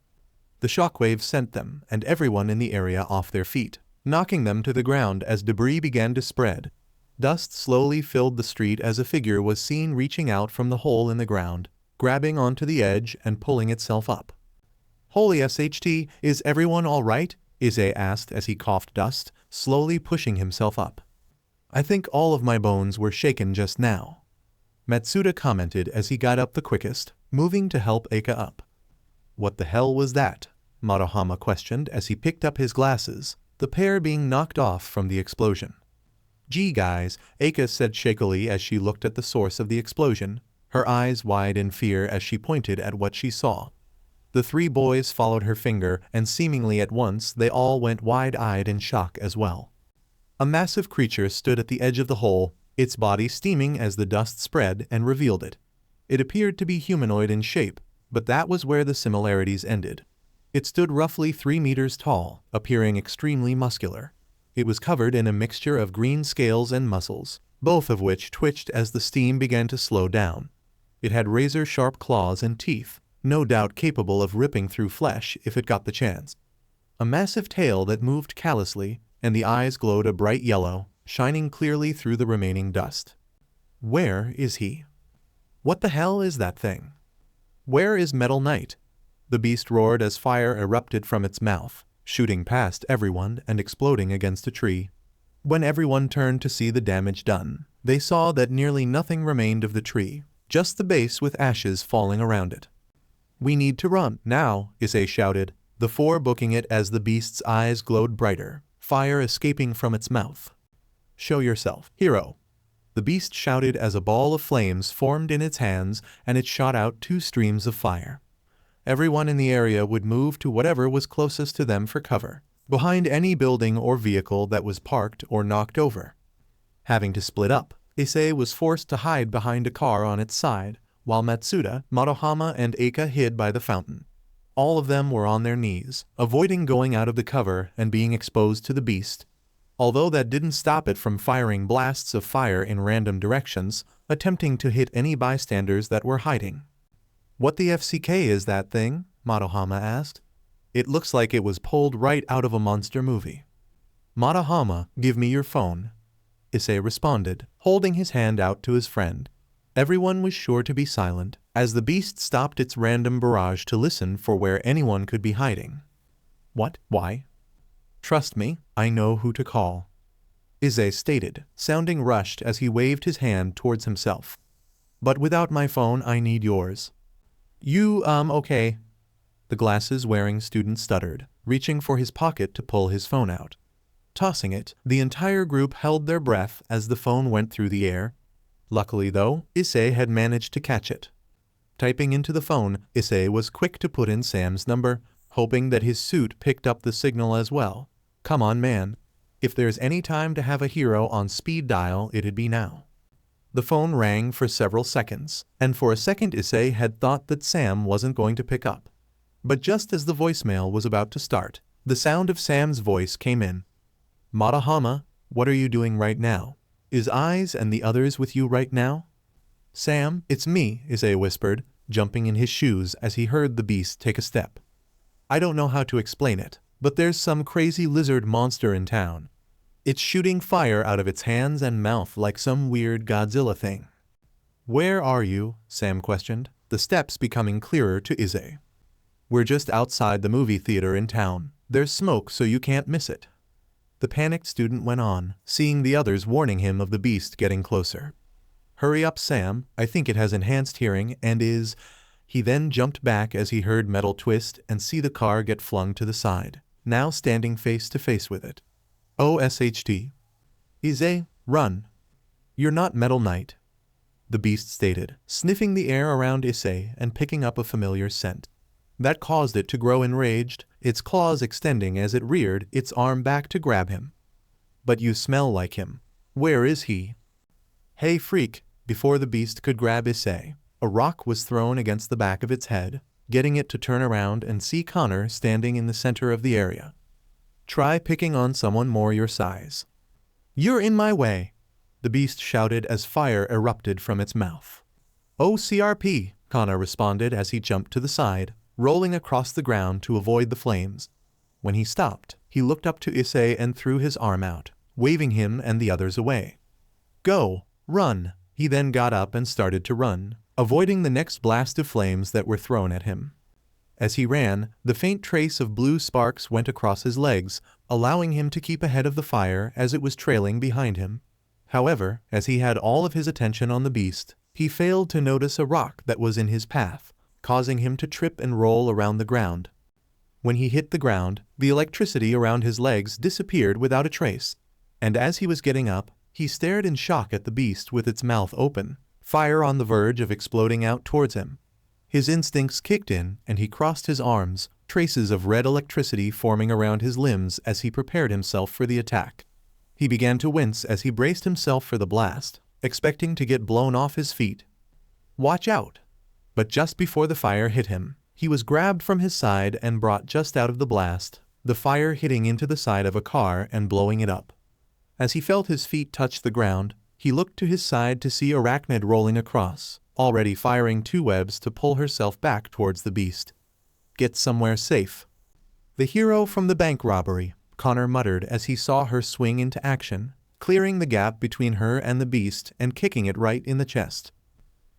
The shockwave sent them and everyone in the area off their feet, knocking them to the ground as debris began to spread. Dust slowly filled the street as a figure was seen reaching out from the hole in the ground, grabbing onto the edge and pulling itself up. Holy SHT, is everyone all right? Issei asked as he coughed dust, slowly pushing himself up. I think all of my bones were shaken just now, Matsuda commented as he got up the quickest, moving to help Eika up. What the hell was that? Madohama questioned as he picked up his glasses, the pair being knocked off from the explosion. Gee guys, Eika said shakily as she looked at the source of the explosion, her eyes wide in fear as she pointed at what she saw. The three boys followed her finger and seemingly at once they all went wide-eyed in shock as well. A massive creature stood at the edge of the hole, its body steaming as the dust spread and revealed it. It appeared to be humanoid in shape, but that was where the similarities ended. It stood roughly 3 meters tall, appearing extremely muscular. It was covered in a mixture of green scales and muscles, both of which twitched as the steam began to slow down. It had razor-sharp claws and teeth, no doubt capable of ripping through flesh if it got the chance. A massive tail that moved callously, and the eyes glowed a bright yellow, shining clearly through the remaining dust. Where is he? What the hell is that thing? Where is Metal Knight? The beast roared as fire erupted from its mouth, shooting past everyone and exploding against a tree. When everyone turned to see the damage done, they saw that nearly nothing remained of the tree, just the base with ashes falling around it. We need to run now, Issei shouted, the four booking it as the beast's eyes glowed brighter, fire escaping from its mouth. Show yourself, hero, the beast shouted as a ball of flames formed in its hands and it shot out 2 streams of fire. Everyone in the area would move to whatever was closest to them for cover, behind any building or vehicle that was parked or knocked over. Having to split up, Issei was forced to hide behind a car on its side, while Matsuda, Motohama, and Eika hid by the fountain. All of them were on their knees, avoiding going out of the cover and being exposed to the beast, although that didn't stop it from firing blasts of fire in random directions, attempting to hit any bystanders that were hiding. "What the FCK is that thing?" Motohama asked. "It looks like it was pulled right out of a monster movie." "Motohama, give me your phone," Issei responded, holding his hand out to his friend. Everyone was sure to be silent, as the beast stopped its random barrage to listen for where anyone could be hiding. "What? Why?" "Trust me, I know who to call," Issei stated, sounding rushed as he waved his hand towards himself. "But without my phone, I need yours." Okay," the glasses-wearing student stuttered, reaching for his pocket to pull his phone out. Tossing it, the entire group held their breath as the phone went through the air. Luckily though, Issei had managed to catch it. Typing into the phone, Issei was quick to put in Sam's number, hoping that his suit picked up the signal as well. Come on, man. If there's any time to have a hero on speed dial, it'd be now. The phone rang for several seconds, and for a second Issei had thought that Sam wasn't going to pick up. But just as the voicemail was about to start, the sound of Sam's voice came in. "Motohama, what are you doing right now? Is Eyes and the others with you right now?" "Sam, it's me," Issei whispered, jumping in his shoes as he heard the beast take a step. "I don't know how to explain it, but there's some crazy lizard monster in town. It's shooting fire out of its hands and mouth like some weird Godzilla thing." "Where are you?" Sam questioned, the steps becoming clearer to Issei. "We're just outside the movie theater in town. There's smoke so you can't miss it," the panicked student went on, seeing the others warning him of the beast getting closer. "Hurry up, Sam, I think it has enhanced hearing and is—" He then jumped back as he heard metal twist and see the car get flung to the side, now standing face to face with it. "OSHT. Issei, run. You're not Metal Knight," the beast stated, sniffing the air around Issei and picking up a familiar scent. That caused it to grow enraged, its claws extending as it reared its arm back to grab him. "But you smell like him. Where is he?" "Hey freak," before the beast could grab Issei, a rock was thrown against the back of its head, getting it to turn around and see Connor standing in the center of the area. "Try picking on someone more your size." "You're in my way," the beast shouted as fire erupted from its mouth. "OCRP," Connor responded as he jumped to the side, rolling across the ground to avoid the flames. When he stopped, he looked up to Issei and threw his arm out, waving him and the others away. "Go, run." He then got up and started to run, avoiding the next blast of flames that were thrown at him. As he ran, the faint trace of blue sparks went across his legs, allowing him to keep ahead of the fire as it was trailing behind him. However, as he had all of his attention on the beast, he failed to notice a rock that was in his path, causing him to trip and roll around the ground. When he hit the ground, the electricity around his legs disappeared without a trace, and as he was getting up, he stared in shock at the beast with its mouth open, fire on the verge of exploding out towards him. His instincts kicked in and he crossed his arms, traces of red electricity forming around his limbs as he prepared himself for the attack. He began to wince as he braced himself for the blast, expecting to get blown off his feet. "Watch out!" But just before the fire hit him, he was grabbed from his side and brought just out of the blast, the fire hitting into the side of a car and blowing it up. As he felt his feet touch the ground, he looked to his side to see Arachnid rolling across, already firing 2 webs to pull herself back towards the beast. "Get somewhere safe." "The hero from the bank robbery," Connor muttered as he saw her swing into action, clearing the gap between her and the beast and kicking it right in the chest.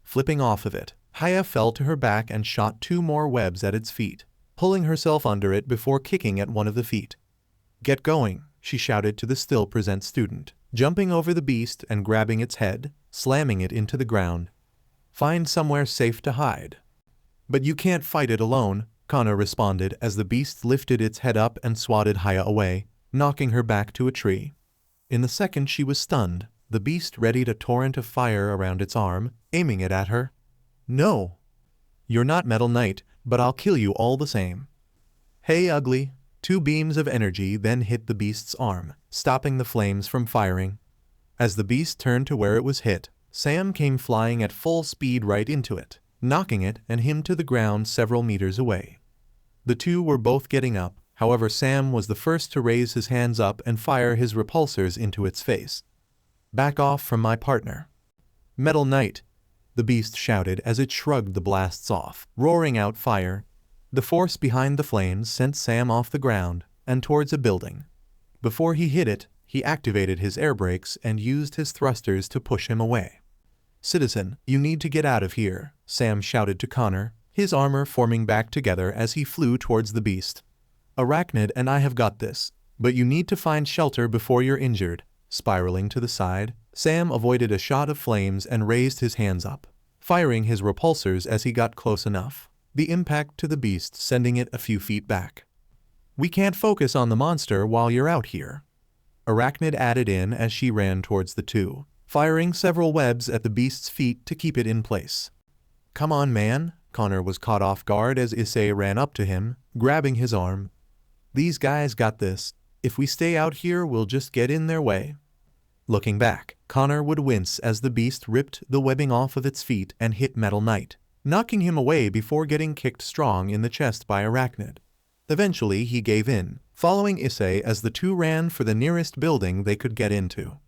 Flipping off of it, Haya fell to her back and shot 2 more webs at its feet, pulling herself under it before kicking at one of the feet. "Get going," she shouted to the still present student, jumping over the beast and grabbing its head, slamming it into the ground. "Find somewhere safe to hide." "But you can't fight it alone," Connor responded as the beast lifted its head up and swatted Haya away, knocking her back to a tree. In the second she was stunned, the beast readied a torrent of fire around its arm, aiming it at her. "No! You're not Metal Knight," but I'll kill you all the same. Hey ugly. Two beams of energy then hit the beast's arm, stopping the flames from firing. As the beast turned to where it was hit, Sam came flying at full speed right into it, knocking it and him to the ground several meters away. The two were both getting up, however Sam was the first to raise his hands up and fire his repulsors into its face. Back off from my partner. Metal Knight, the beast shouted as it shrugged the blasts off, roaring out fire. The force behind the flames sent Sam off the ground and towards a building. Before he hit it, he activated his air brakes and used his thrusters to push him away. Citizen, you need to get out of here, Sam shouted to Connor, his armor forming back together as he flew towards the beast. Arachnid and I have got this, but you need to find shelter before you're injured. Spiraling to the side, Sam avoided a shot of flames and raised his hands up, firing his repulsors as he got close enough, the impact to the beast sending it a few feet back. We can't focus on the monster while you're out here. Arachnid added in as she ran towards the two, firing several webs at the beast's feet to keep it in place. Come on, man. Connor was caught off guard as Issei ran up to him, grabbing his arm. These guys got this. If we stay out here, we'll just get in their way. Looking back, Connor would wince as the beast ripped the webbing off of its feet and hit Metal Knight, knocking him away before getting kicked strong in the chest by Arachnid. Eventually, he gave in, following Issei as the two ran for the nearest building they could get into.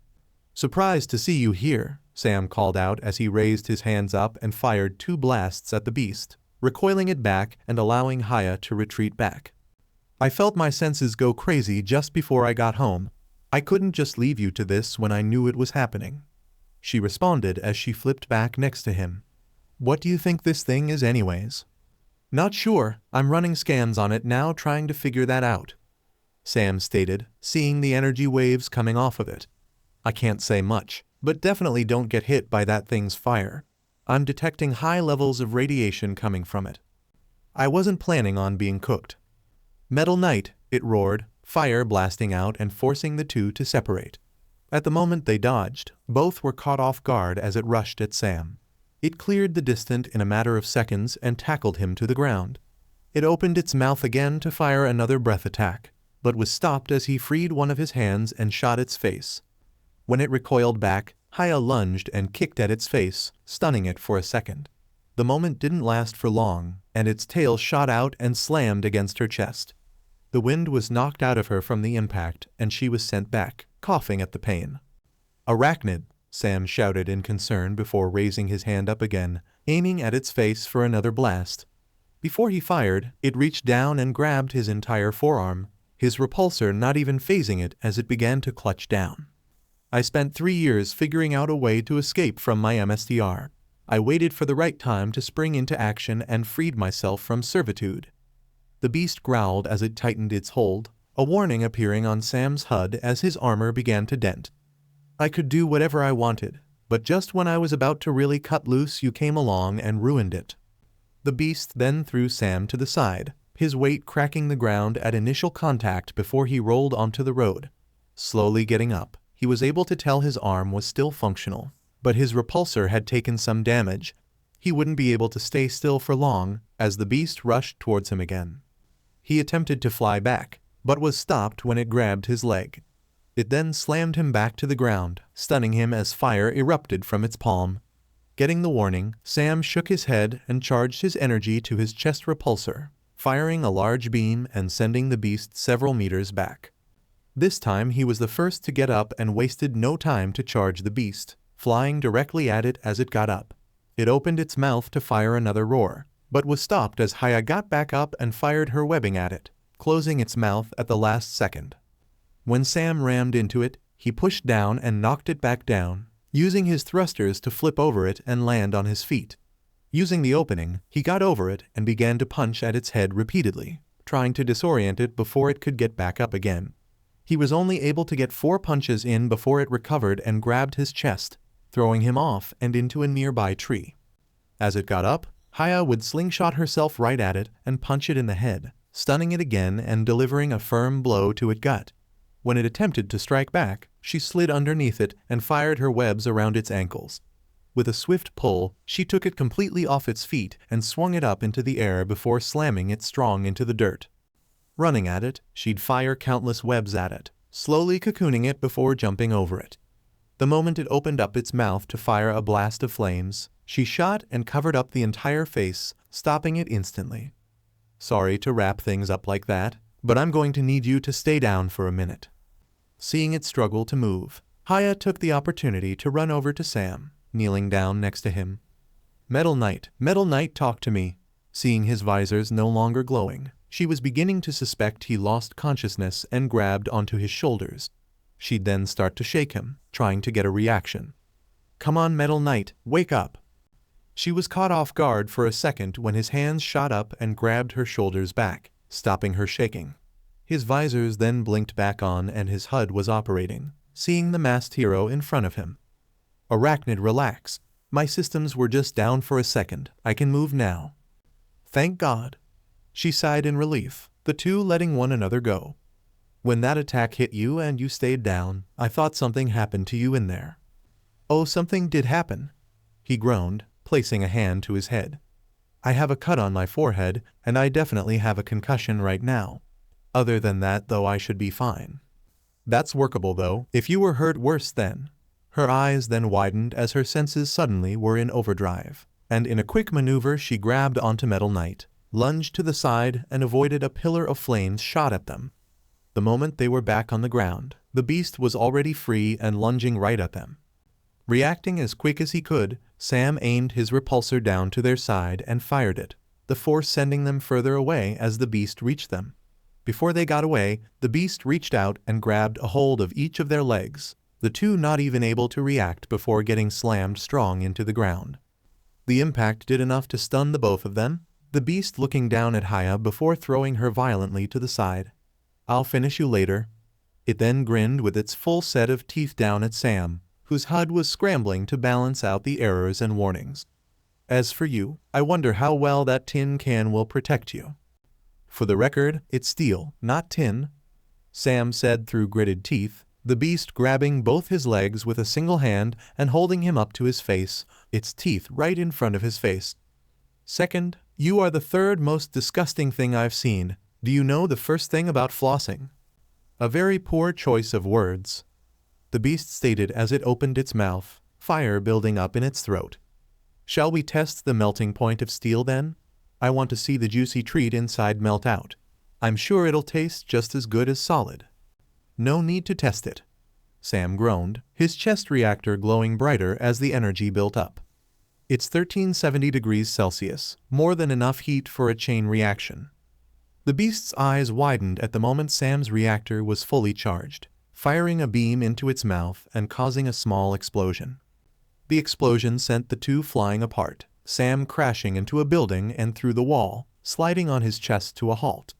Surprised to see you here, Sam called out as he raised his hands up and fired two blasts at the beast, recoiling it back and allowing Haya to retreat back. I felt my senses go crazy just before I got home. I couldn't just leave you to this when I knew it was happening. She responded as she flipped back next to him. What do you think this thing is anyways? Not sure, I'm running scans on it now trying to figure that out. Sam stated, seeing the energy waves coming off of it. I can't say much, but definitely don't get hit by that thing's fire. I'm detecting high levels of radiation coming from it. I wasn't planning on being cooked. Metal Knight, it roared, fire blasting out and forcing the two to separate. At the moment they dodged, both were caught off guard as it rushed at Sam. It cleared the distant in a matter of seconds and tackled him to the ground. It opened its mouth again to fire another breath attack, but was stopped as he freed one of his hands and shot its face. When it recoiled back, Haya lunged and kicked at its face, stunning it for a second. The moment didn't last for long, and its tail shot out and slammed against her chest. The wind was knocked out of her from the impact, and she was sent back, coughing at the pain. Arachnid, Sam shouted in concern before raising his hand up again, aiming at its face for another blast. Before he fired, it reached down and grabbed his entire forearm, his repulsor not even phasing it as it began to clutch down. I spent 3 years figuring out a way to escape from my MSTR. I waited for the right time to spring into action and freed myself from servitude. The beast growled as it tightened its hold, a warning appearing on Sam's HUD as his armor began to dent. I could do whatever I wanted, but just when I was about to really cut loose, you came along and ruined it. The beast then threw Sam to the side, his weight cracking the ground at initial contact before he rolled onto the road. Slowly getting up, he was able to tell his arm was still functional, but his repulsor had taken some damage. He wouldn't be able to stay still for long as the beast rushed towards him again. He attempted to fly back, but was stopped when it grabbed his leg. It then slammed him back to the ground, stunning him as fire erupted from its palm. Getting the warning, Sam shook his head and charged his energy to his chest repulsor, firing a large beam and sending the beast several meters back. This time he was the first to get up and wasted no time to charge the beast, flying directly at it as it got up. It opened its mouth to fire another roar, but was stopped as Haya got back up and fired her webbing at it, closing its mouth at the last second. When Sam rammed into it, he pushed down and knocked it back down, using his thrusters to flip over it and land on his feet. Using the opening, he got over it and began to punch at its head repeatedly, trying to disorient it before it could get back up again. He was only able to get 4 punches in before it recovered and grabbed his chest, throwing him off and into a nearby tree. As it got up, Haya would slingshot herself right at it and punch it in the head, stunning it again and delivering a firm blow to its gut. When it attempted to strike back, she slid underneath it and fired her webs around its ankles. With a swift pull, she took it completely off its feet and swung it up into the air before slamming it strong into the dirt. Running at it, she'd fire countless webs at it, slowly cocooning it before jumping over it. The moment it opened up its mouth to fire a blast of flames, she shot and covered up the entire face, stopping it instantly. "Sorry to wrap things up like that, but I'm going to need you to stay down for a minute." Seeing it struggle to move, Haya took the opportunity to run over to Sam, kneeling down next to him. Metal Knight, talk to me." Seeing his visors no longer glowing, she was beginning to suspect he lost consciousness and grabbed onto his shoulders. She'd then start to shake him, trying to get a reaction. "Come on, Metal Knight, wake up." She was caught off guard for a second when his hands shot up and grabbed her shoulders back, stopping her shaking. His visors then blinked back on and his HUD was operating, seeing the masked hero in front of him. "Arachnid, relax. My systems were just down for a second. I can move now." "Thank God." She sighed in relief, the two letting one another go. "When that attack hit you and you stayed down, I thought something happened to you in there." "Oh, something did happen," he groaned, placing a hand to his head. "I have a cut on my forehead, and I definitely have a concussion right now. Other than that, though, I should be fine." "That's workable, though. If you were hurt worse then." Her eyes then widened as her senses suddenly were in overdrive, and in a quick maneuver she grabbed onto Metal Knight, lunged to the side and avoided a pillar of flames shot at them. The moment they were back on the ground, the beast was already free and lunging right at them. Reacting as quick as he could, Sam aimed his repulsor down to their side and fired it, the force sending them further away as the beast reached them. Before they got away, the beast reached out and grabbed a hold of each of their legs, the two not even able to react before getting slammed strong into the ground. The impact did enough to stun the both of them, the beast looking down at Haya before throwing her violently to the side. "I'll finish you later." It then grinned with its full set of teeth down at Sam, whose HUD was scrambling to balance out the errors and warnings. "As for you, I wonder how well that tin can will protect you." "For the record, it's steel, not tin," Sam said through gritted teeth, the beast grabbing both his legs with a single hand and holding him up to his face, its teeth right in front of his face. "Second, you are the third most disgusting thing I've seen. Do you know the first thing about flossing?" "A very poor choice of words," the beast stated as it opened its mouth, fire building up in its throat. "Shall we test the melting point of steel then? I want to see the juicy treat inside melt out. I'm sure it'll taste just as good as solid." "No need to test it," Sam groaned, his chest reactor glowing brighter as the energy built up. "It's 1370 degrees Celsius, more than enough heat for a chain reaction." The beast's eyes widened at the moment Sam's reactor was fully charged, firing a beam into its mouth and causing a small explosion. The explosion sent the two flying apart, Sam crashing into a building and through the wall, sliding on his chest to a halt.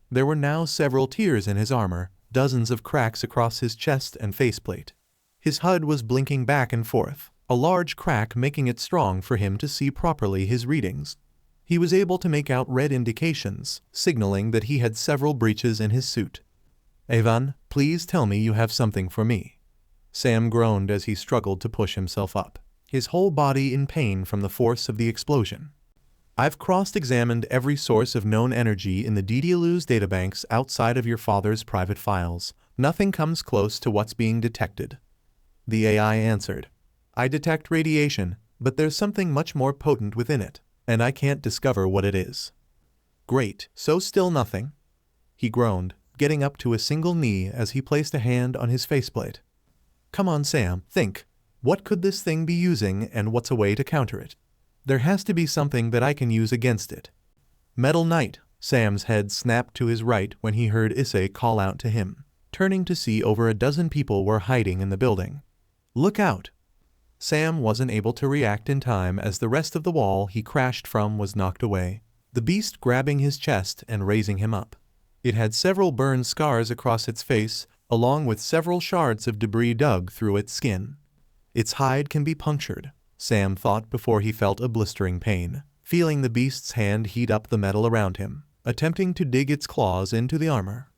There were now several tears in his armor, dozens of cracks across his chest and faceplate. His HUD was blinking back and forth, a large crack making it strong for him to see properly his readings. He was able to make out red indications, signaling that he had several breaches in his suit. "Evan, please tell me you have something for me." Sam groaned as he struggled to push himself up, his whole body in pain from the force of the explosion. "I've cross-examined every source of known energy in the Daedalus databanks outside of your father's private files. Nothing comes close to what's being detected." The AI answered. "I detect radiation, but there's something much more potent within it, and I can't discover what it is." "Great, so still nothing?" he groaned, getting up to a single knee as he placed a hand on his faceplate. "Come on, Sam, think. What could this thing be using and what's a way to counter it? There has to be something that I can use against it." "Metal Knight," Sam's head snapped to his right when he heard Issei call out to him, turning to see over a dozen people were hiding in the building. "Look out!" Sam wasn't able to react in time as the rest of the wall he crashed from was knocked away, the beast grabbing his chest and raising him up. It had several burn scars across its face, along with several shards of debris dug through its skin. Its hide can be punctured, Sam thought before he felt a blistering pain, feeling the beast's hand heat up the metal around him, attempting to dig its claws into the armor.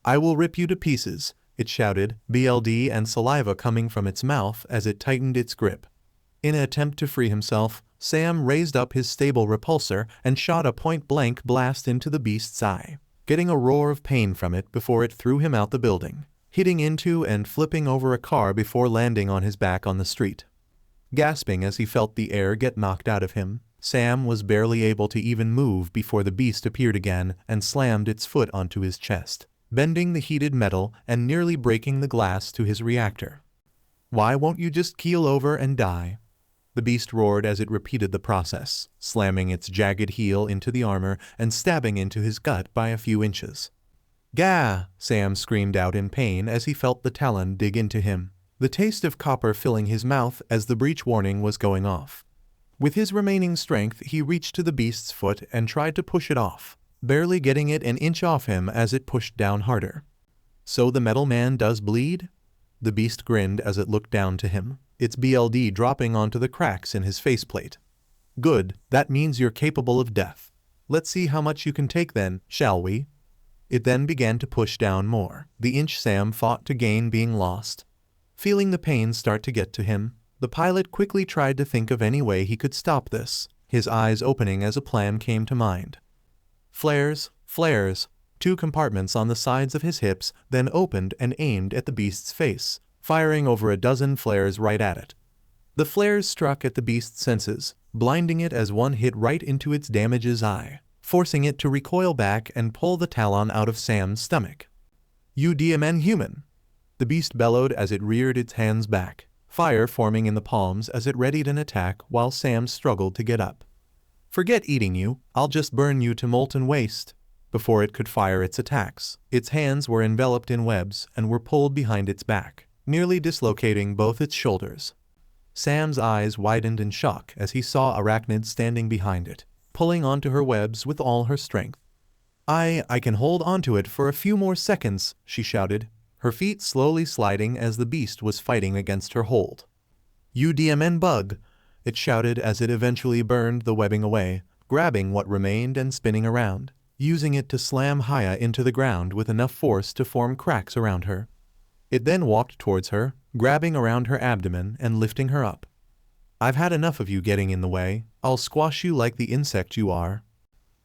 "I will rip you to pieces," it shouted, BLD and saliva coming from its mouth as it tightened its grip. In an attempt to free himself, Sam raised up his stable repulsor and shot a point-blank blast into the beast's eye, getting a roar of pain from it before it threw him out the building, hitting into and flipping over a car before landing on his back on the street. Gasping as he felt the air get knocked out of him, Sam was barely able to even move before the beast appeared again and slammed its foot onto his chest, bending the heated metal and nearly breaking the glass to his reactor. "Why won't you just keel over and die?" The beast roared as it repeated the process, slamming its jagged heel into the armor and stabbing into his gut by a few inches. "Gah!" Sam screamed out in pain as he felt the talon dig into him, the taste of copper filling his mouth as the breach warning was going off. With his remaining strength, he reached to the beast's foot and tried to push it off, barely getting it an inch off him as it pushed down harder. "So the metal man does bleed?" The beast grinned as it looked down to him, its BLD dropping onto the cracks in his faceplate. "Good, that means you're capable of death. Let's see how much you can take then, shall we?" It then began to push down more, the inch Sam fought to gain being lost. Feeling the pain start to get to him, the pilot quickly tried to think of any way he could stop this, his eyes opening as a plan came to mind. Flares, flares. 2 compartments on the sides of his hips then opened and aimed at the beast's face, firing over a dozen flares right at it. The flares struck at the beast's senses, blinding it as one hit right into its damage's eye, forcing it to recoil back and pull the talon out of Sam's stomach. "You DMN human!" The beast bellowed as it reared its hands back, fire forming in the palms as it readied an attack while Sam struggled to get up. "Forget eating you, I'll just burn you to molten waste." Before it could fire its attacks, its hands were enveloped in webs and were pulled behind its back, nearly dislocating both its shoulders. Sam's eyes widened in shock as he saw Arachnid standing behind it, pulling onto her webs with all her strength. I can hold onto it for a few more seconds," she shouted, her feet slowly sliding as the beast was fighting against her hold. "You DMN bug!" it shouted as it eventually burned the webbing away, grabbing what remained and spinning around, using it to slam Haya into the ground with enough force to form cracks around her. It then walked towards her, grabbing around her abdomen and lifting her up. "I've had enough of you getting in the way, I'll squash you like the insect you are."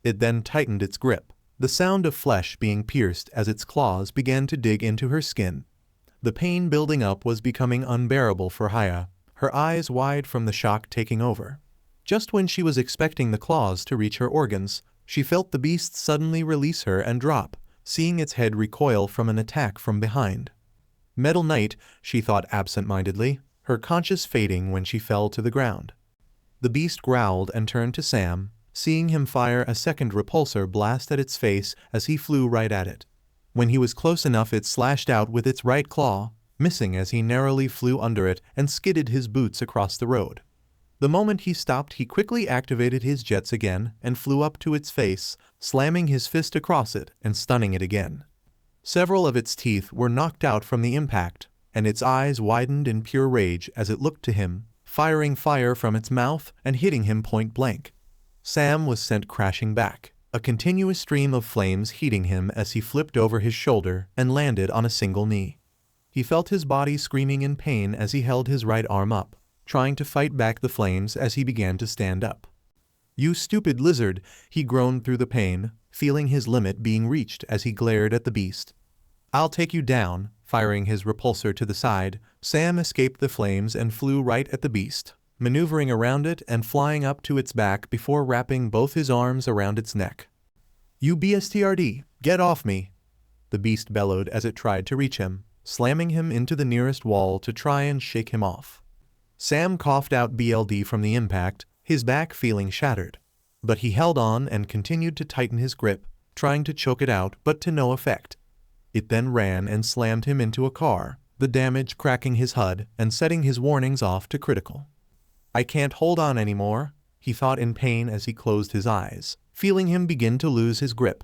It then tightened its grip, the sound of flesh being pierced as its claws began to dig into her skin. The pain building up was becoming unbearable for Haya, her eyes wide from the shock taking over. Just when she was expecting the claws to reach her organs, she felt the beast suddenly release her and drop, seeing its head recoil from an attack from behind. "Metal Knight," she thought absent-mindedly, her conscience fading when she fell to the ground. The beast growled and turned to Sam, seeing him fire a second repulsor blast at its face as he flew right at it. When he was close enough, it slashed out with its right claw, missing as he narrowly flew under it and skidded his boots across the road. The moment he stopped, he quickly activated his jets again and flew up to its face, slamming his fist across it and stunning it again. Several of its teeth were knocked out from the impact, and its eyes widened in pure rage as it looked to him, firing fire from its mouth and hitting him point blank. Sam was sent crashing back, a continuous stream of flames heating him as he flipped over his shoulder and landed on a single knee. He felt his body screaming in pain as he held his right arm up, trying to fight back the flames as he began to stand up. "You stupid lizard," he groaned through the pain, feeling his limit being reached as he glared at the beast. "I'll take you down." Firing his repulsor to the side, Sam escaped the flames and flew right at the beast, maneuvering around it and flying up to its back before wrapping both his arms around its neck. "You BSTRD, get off me!" The beast bellowed as it tried to reach him, slamming him into the nearest wall to try and shake him off. Sam coughed out BLD from the impact, his back feeling shattered. But he held on and continued to tighten his grip, trying to choke it out but to no effect. It then ran and slammed him into a car, the damage cracking his HUD and setting his warnings off to critical. "I can't hold on anymore," he thought in pain as he closed his eyes, feeling him begin to lose his grip.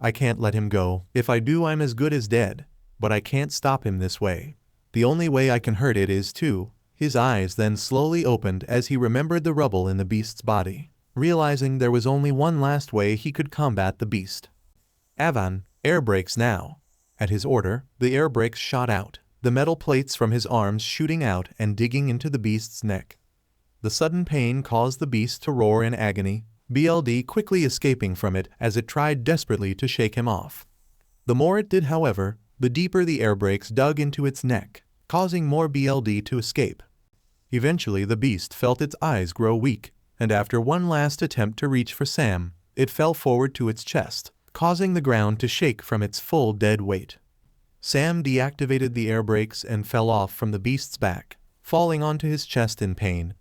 "I can't let him go. If I do, I'm as good as dead. But I can't stop him this way. The only way I can hurt it is to." His eyes then slowly opened as he remembered the rubble in the beast's body, realizing there was only one last way he could combat the beast. "Avan, air brakes now." At his order, the air brakes shot out, the metal plates from his arms shooting out and digging into the beast's neck. The sudden pain caused the beast to roar in agony, BLD quickly escaping from it as it tried desperately to shake him off. The more it did, however, the deeper the air brakes dug into its neck, causing more BLD to escape. Eventually the beast felt its eyes grow weak, and after one last attempt to reach for Sam, it fell forward to its chest, causing the ground to shake from its full dead weight. Sam deactivated the air brakes and fell off from the beast's back, falling onto his chest in pain.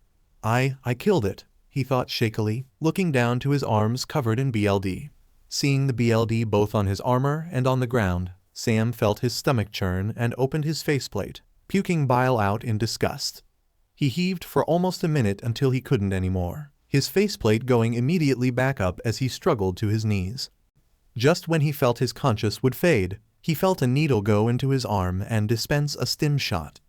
I killed it, he thought shakily, looking down to his arms covered in BLD. Seeing the BLD both on his armor and on the ground, Sam felt his stomach churn and opened his faceplate, puking bile out in disgust. He heaved for almost a minute until he couldn't anymore, his faceplate going immediately back up as he struggled to his knees. Just when he felt his conscience would fade, he felt a needle go into his arm and dispense a stim shot.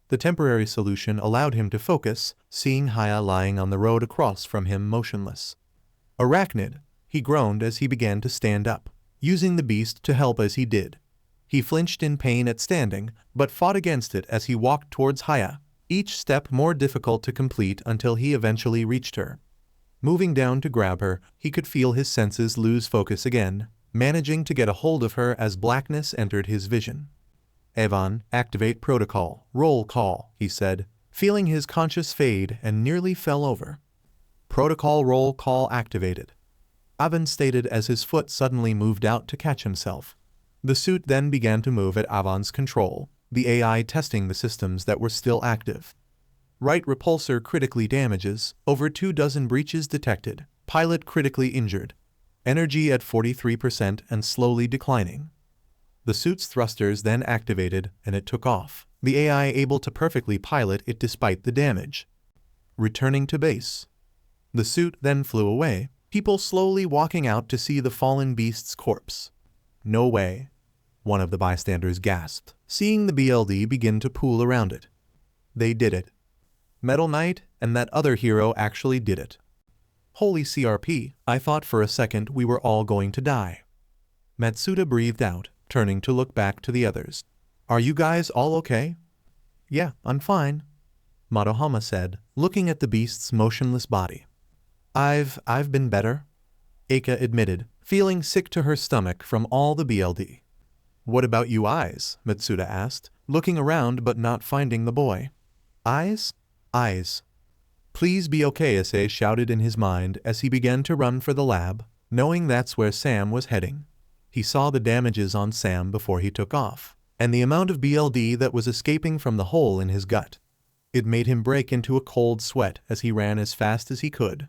The temporary solution allowed him to focus, seeing Haya lying on the road across from him motionless. Arachnid, he groaned as he began to stand up, using the beast to help as he did. He flinched in pain at standing, but fought against it as he walked towards Haya, each step more difficult to complete until he eventually reached her. Moving down to grab her, he could feel his senses lose focus again, managing to get a hold of her as blackness entered his vision. Evan, activate protocol, roll call, he said, feeling his conscience fade and nearly fell over. Protocol roll call activated, Evan stated as his foot suddenly moved out to catch himself. The suit then began to move at Evan's control, the AI testing the systems that were still active. Right repulsor critically damages, over 24 breaches detected, pilot critically injured. Energy at 43% and slowly declining. The suit's thrusters then activated and it took off, the AI able to perfectly pilot it despite the damage. Returning to base. The suit then flew away, people slowly walking out to see the fallen beast's corpse. No way, one of the bystanders gasped, seeing the BLD begin to pool around it. They did it. Metal Knight and that other hero actually did it. Holy CRP, I thought for a second we were all going to die. Matsuda breathed out, turning to look back to the others. Are you guys all okay? Yeah, I'm fine, Madohama said, looking at the beast's motionless body. I've been better, Eika admitted, feeling sick to her stomach from all the BLD. What about you eyes? Matsuda asked, looking around but not finding the boy. Eyes? Eyes. Please be okay, Issei shouted in his mind as he began to run for the lab, knowing that's where Sam was heading. He saw the damages on Sam before he took off, and the amount of BLD that was escaping from the hole in his gut. It made him break into a cold sweat as he ran as fast as he could.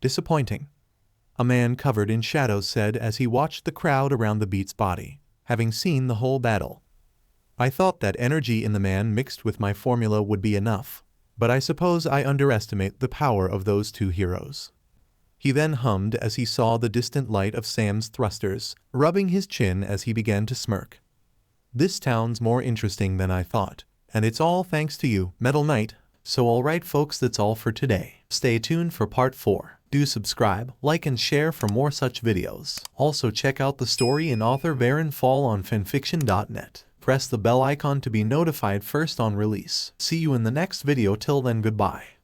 Disappointing, a man covered in shadows said as he watched the crowd around the beast's body, having seen the whole battle. I thought that energy in the man mixed with my formula would be enough, but I suppose I underestimate the power of those two heroes. He then hummed as he saw the distant light of Sam's thrusters, rubbing his chin as he began to smirk. This town's more interesting than I thought, and it's all thanks to you, Metal Knight. So alright folks, that's all for today. Stay tuned for part 4. Do subscribe, like and share for more such videos. Also check out the story and author VaranFall on FANFICTIONnet. Press the bell icon to be notified first on release. See you in the next video. Till then, goodbye.